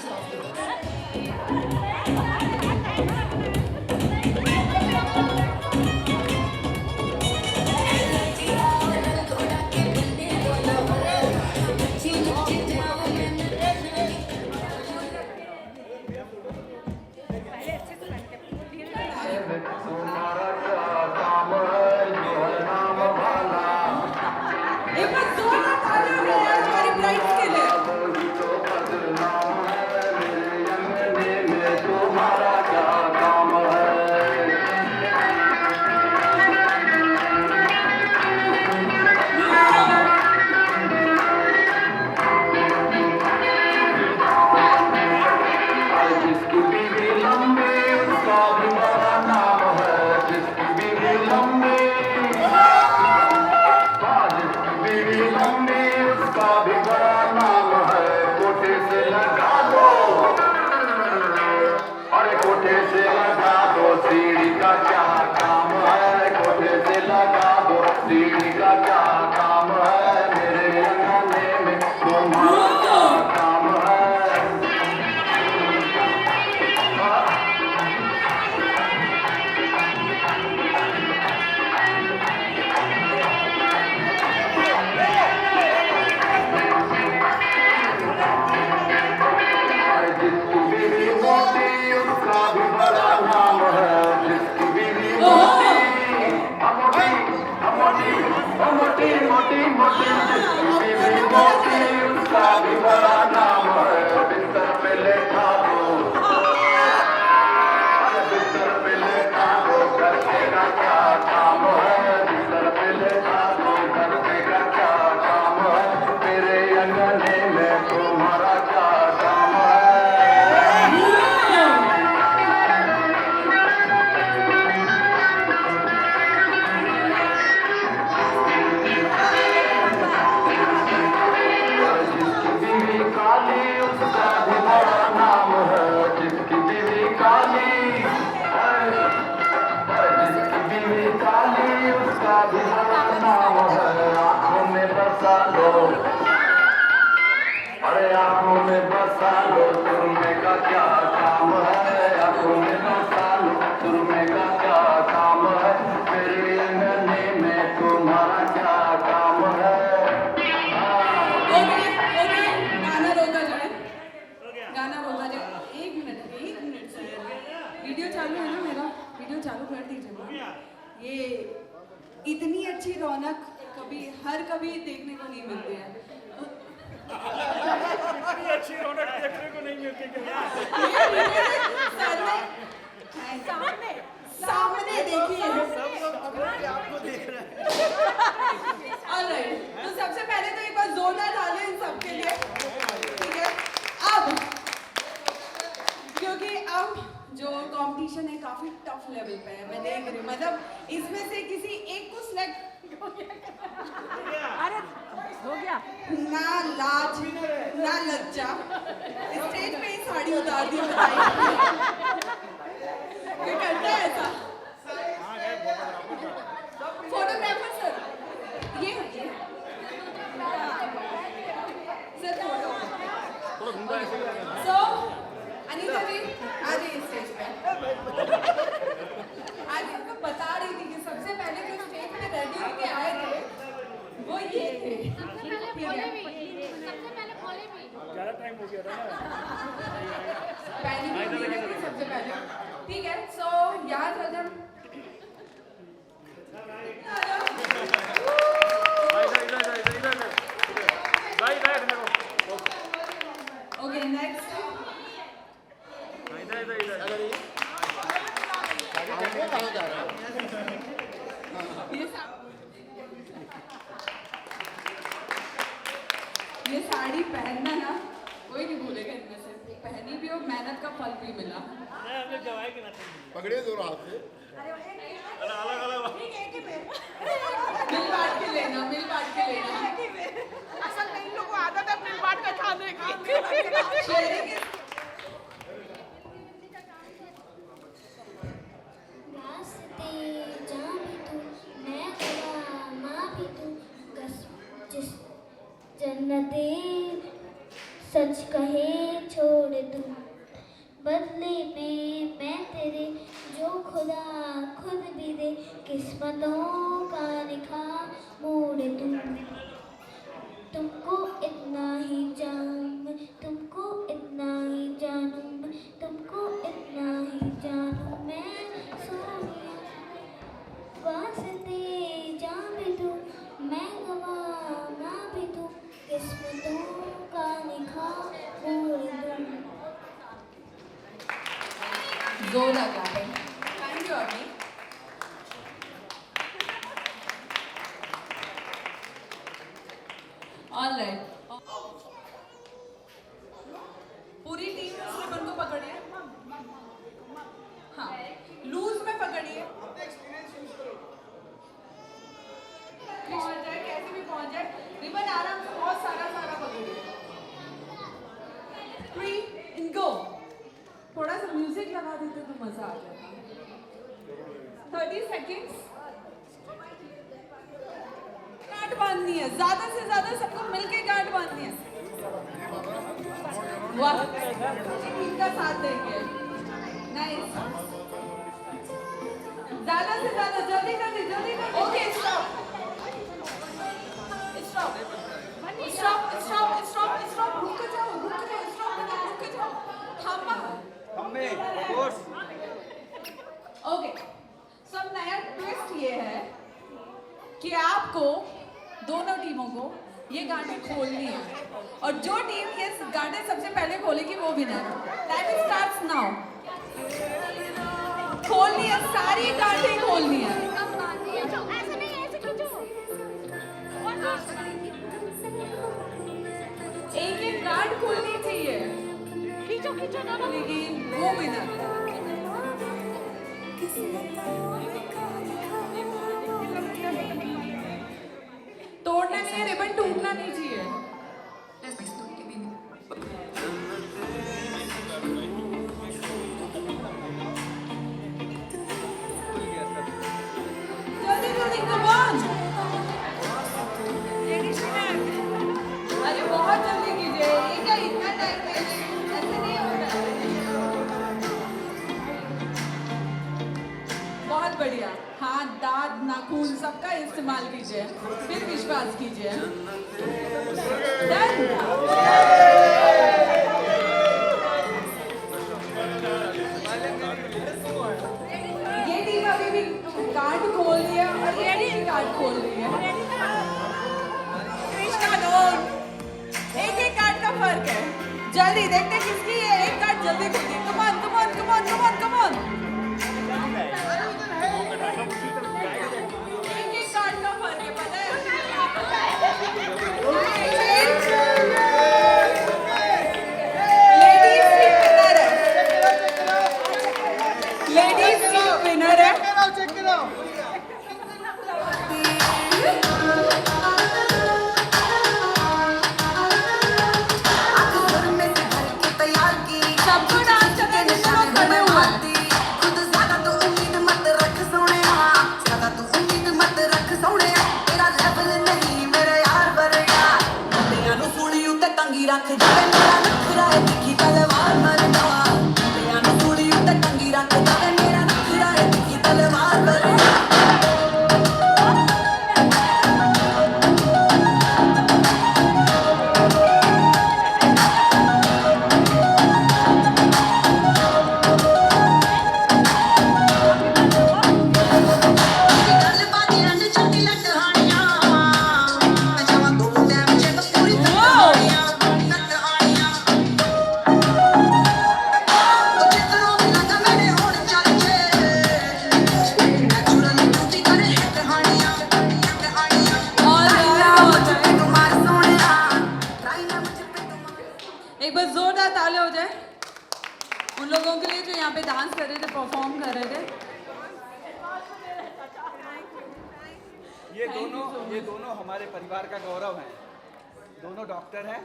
जोरदार तालियां हो यार हमारी ब्राइड्स के लिए इतनी अच्छी रौनक कभी देखने को नहीं मिलती है। अच्छी रौनक देखने को नहीं मिलती क्या? सामने देखिए। आपको देख रहे हैं। ऑलराइट, तो सबसे पहले तो एक बार जोरदार तालियां इन सबके लिए। ठीक है, अब क्योंकि अब जो कंपटीशन है काफी टफ लेवल पे है, मैं देख रही हूँ, मतलब इसमें से किसी एक को सिलेक्ट अरे हो गया ना लाज ना लज्जा उतार दी बताइए। ये करता है ऐसा फोटोग्राफर सर, ये सर फोटो। सो अनीता जी आ जाइए स्टेज पे। आज इनको बता रही थी कि सबसे पहले जो स्टेज पे रेडी होके आए थे वो ये थे। ज़्यादा टाइम हो गया था ना। पहली सबसे पहले ठीक है। सो याद रखना ओके नेक्स्ट ये साड़ी पहनना ना कोई नहीं भूलेगा इनमें से। पहनी भी और मेहनत का फल भी मिला। पकड़े दोनों हाथ से। मिल बांट के लेना, मिल बांट के लेना। असल में इन लोगों को आदत है मिल बांट के खाने की। शेयरिंग इज रास्ते जहाँ भी तू मैं खुदा माँ भी तू जिस जन्नते सच कहे छोड़ दूँ बदले में मैं तेरे जो खुदा खुद भी दे किस्मतों का लिखा मोड़ दूँ तुमको इतना ही तुमको इतना ही जानूं तुमको इतना ही जानूं मैं सोनिया वास्ते जान भी दूं मैं गवाह ना भी दूं किस्मतों का लिखा मोड़ दूं। जोर लगा है। थैंक यू अभी। ऑलराइट पूरी टीम इस रिबन को पकड़िए। हाँ लूज में पकड़िए। पहुंच जाए कैसे भी पहुंच जाए। रिबन आराम से बहुत सारा पकड़िए। 3 इन गो। थोड़ा सा म्यूजिक लगा देते तो मजा आ जाता। 30 सेकेंड्स। गांठ बांधनी है ज्यादा से ज्यादा सबको मिलके गांठ बांधनी है। वाह टीम का साथ देंगे। नाइस ज्यादा से ज्यादा जल्दी जल्दी। ओके स्टॉप रुक जाओ थामा। ओके सो नया ट्विस्ट ये है कि आपको दोनों टीमों को ये गांठें खोलनी है और जो टीम ये गांठें सबसे पहले खोलेगी वो विनर। Time starts now. खोलनी है सारी गांठें खोलनी है। ऐसे नहीं ऐसे खींचो। एक गांठ खोलनी चाहिए। खींचो ना लेकिन वो विनर। तोड़ना नहीं है रिबन टूटना नहीं चाहिए। जल्दी कम ऑन। अरे बहुत जल्दी कीजिए। ये क्या इतना टाइम ऐसे नहीं होता है। बहुत बढ़िया। हाथ दांत नाखून सबका इस्तेमाल कीजिए फिर विश्वास कीजिए। डन। ये टीम अभी भी कार्ड खोल रही है और ये भी कार्ड खोल रही है। कृष्णा डोन एक कार्ड का फर्क है। जल्दी देखते हैं किसकी है एक कार्ड जल्दी खोलिए। Come on come on come on come on come on. एक कार्ड का फर्क है पता है। लेडीज टीम विनर है। चेक कराओ सबको डांस करना है, जितने लोग खड़े हुए हैं। खुद ज्यादा तू उम्मीद मत रख सोनिया, ज्यादा तू उम्मीद मत रख सोनिया, तेरा लेवल नहीं मेरे यार वरगा, मुंडियां नु सूली उत्ते टंगी रख जावे मेरा नखरा है तिखी तलवार मरदा, मुंडियां नु सूली उत्ते टंगी रख जावे मेरा नखरा है तिखी तलवार मरदा। एक बार जोरदार ताले हो जाए उन लोगों के लिए जो यहाँ पे डांस कर रहे थे, परफॉर्म कर रहे थे। ये दोनों हमारे परिवार का गौरव हैं। दोनों डॉक्टर हैं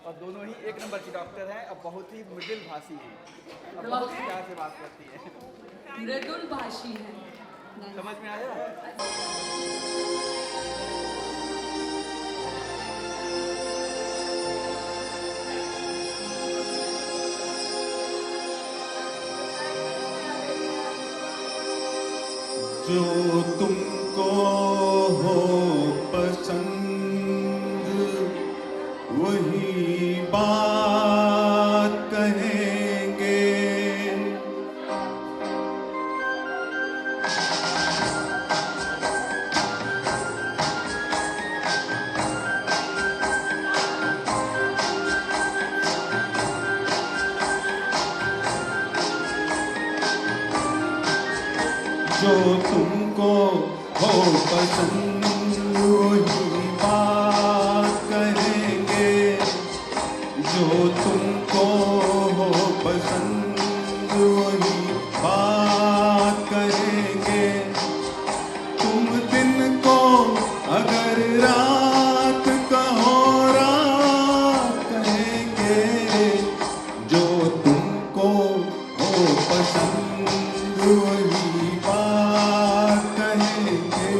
और दोनों ही एक नंबर की डॉक्टर हैं और बहुत ही मृदुल भाषी हैं और बहुत प्यार से बात करती हैं। मृदुल भाषी है, समझ में आया? जो तुमको हो पसंद वही बात कहेंगे, जो तुमको हो पसंद वही बात कहेंगे, जो तुमको हो पसंद वही बात कहेंगे। तुम दिन को अगर रात कहो रात कहेंगे, जो तुमको हो पसंद वही बात कहेंगे।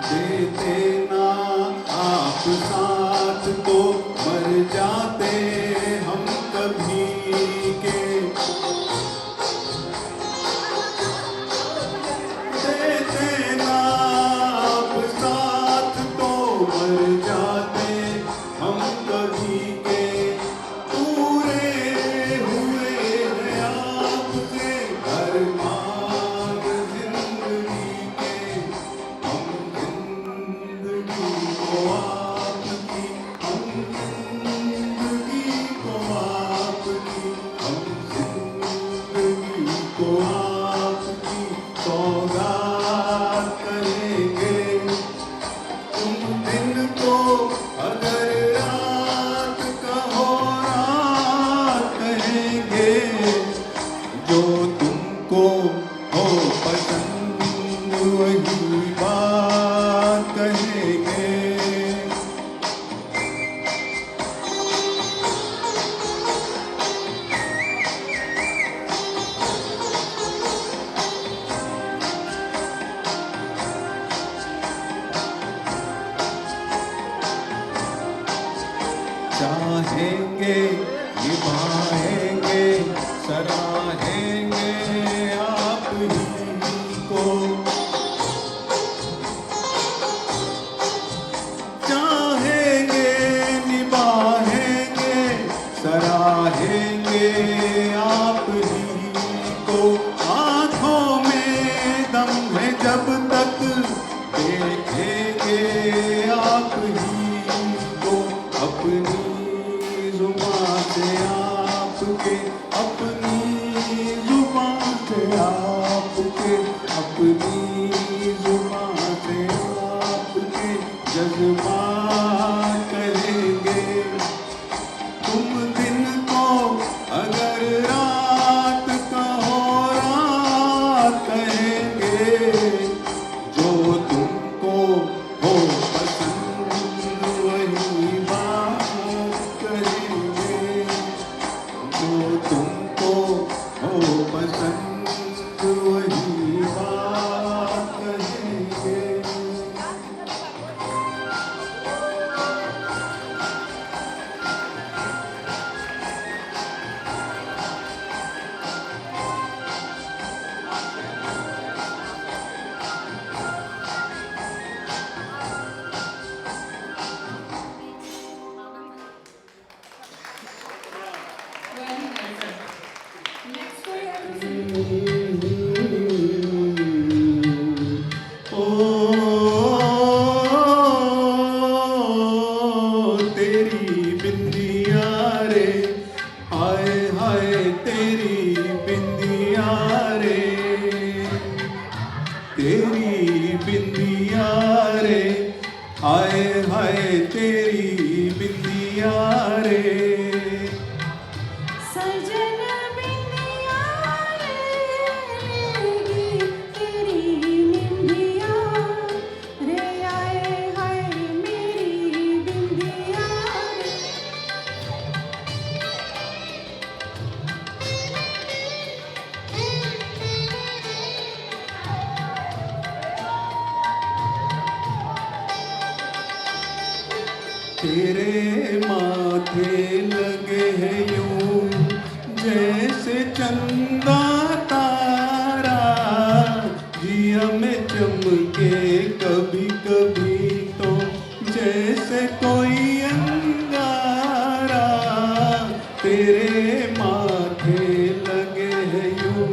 देते ना आप साथ तो मर जाते हम कभी के, देते ना आप साथ तो मर जाते हम कभी के। पूरे हुए हैं आपके अरमान जिंदगी के, हम जिंदगी को आपकी, हम जिंदगी को आपकी, हम जिंदगी को आपकी सौगात करेंगे। तुम दिन को अगर रात कहो रात कहेंगे, जो तुमको हो पसंद वही बात कहेंगे। चाहेंगे निभाएंगे सराहेंगे आप ही को, चाहेंगे निभाएंगे सराहेंगे आप ही को। आँखों में दम है जब तक देखेंगे आप ही को, अपनी जुबान से आपके, अपनी जुबान से आपके, अपनी जुबान से आए हाय तेरी बिंदिया रे सजन बिंदिया लेगी तेरी निंदिया रे आए हाय मेरी बिंदिया तेरे माथे लगे हैं यूं जैसे चंदा तारा जिया में चमके कभी कभी तो जैसे कोई अंगारा तेरे माथे लगे हैं यूं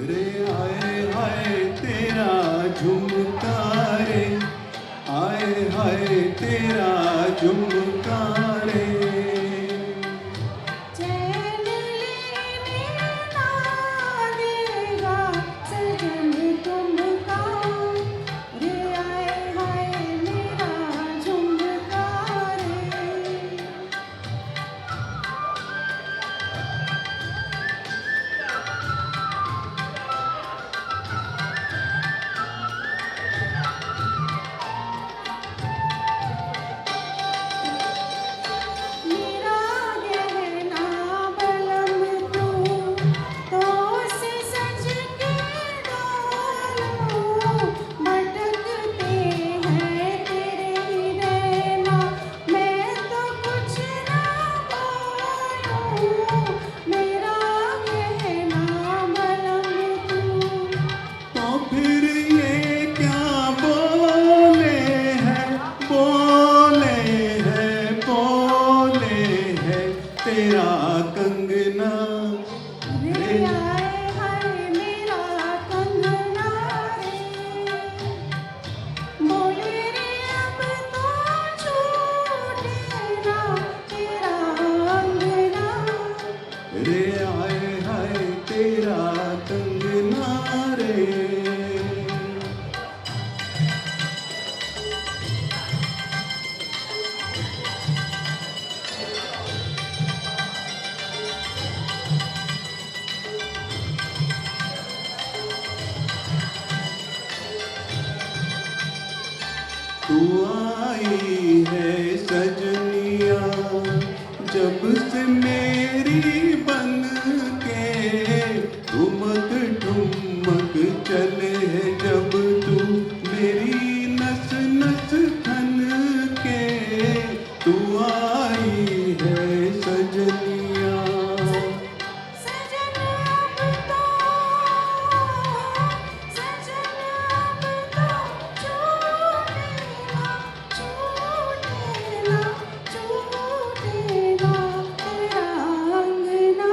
रे आए हाय तेरा झुमका रे आए हाय तेरा झुमका रे चैन लेने ना देगा सजन तुमका रे आए हाय मेरा झुमका रे मेरा गहना बलम तू तो से सज के डोलूं भटकते हैं तेरे नैना मैं तो कुछ ना बोलूं मेरा गहना बलम तू तो फिर ये क्या बोले हैं बोले हैं तेरा कंगना रे आए हाय मेरा कंगना रे बोले रे अब तो छूटे ना तेरा अंगना रे आए हाय तेरा कंगना रे तू आई है सजनिया जब से मेरी बन के ठुमक ठुमक चले है जब तू मेरी नस नस खन के तू आई है सजनिया सजन अब तो छूटे ना तेरा अंगना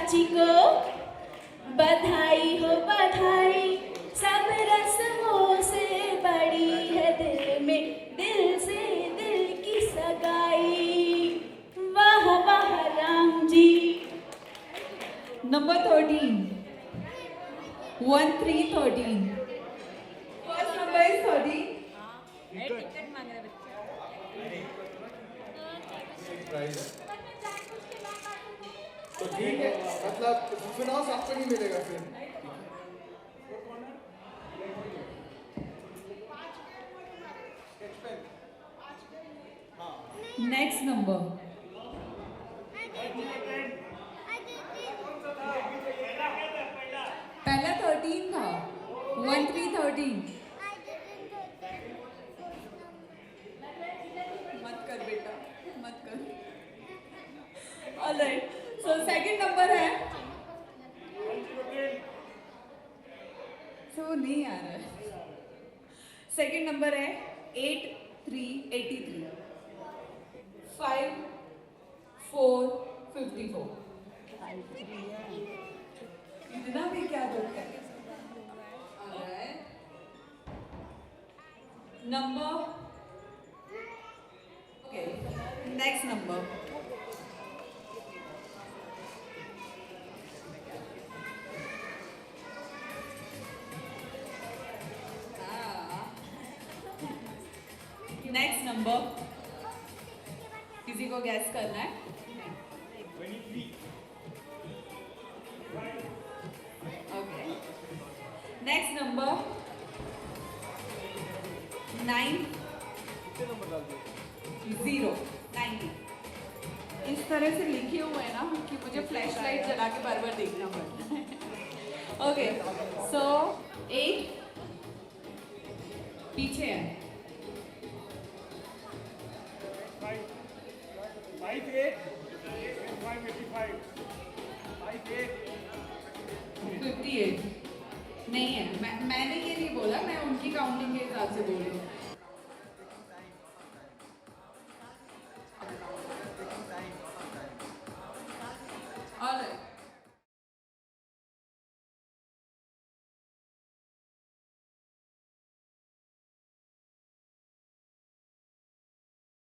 चाची को बधाई हो बधाई, सब रस्मों से बड़ी है दिल में दिल से दिल की सगाई। वाह वाह Ram ji. Number 13. 1313. First number is 13. तो ठीक है, मतलब चुनाव से आपको नहीं मिलेगा फिर। Next number. पहला 13 था। 1313. मत कर बेटा, मत कर। Alright. So second number है। So नहीं आ रहा है। Second number है 8383. 5 4 54. इतना भी क्या दुख है? Number. Okay. Next number. Next number. किसी को गैस करना है? Okay. Next number. 9 0 90. इस तरह से लिखे हुए हैं ना कि मुझे फ्लैश लाइट जला के बार बार देखना पड़ता है। ओके, सो 8 पीछे है। 58 नहीं है। मैंने ये नहीं बोला, मैं उनकी काउंटिंग के हिसाब से बोल रही हूँ।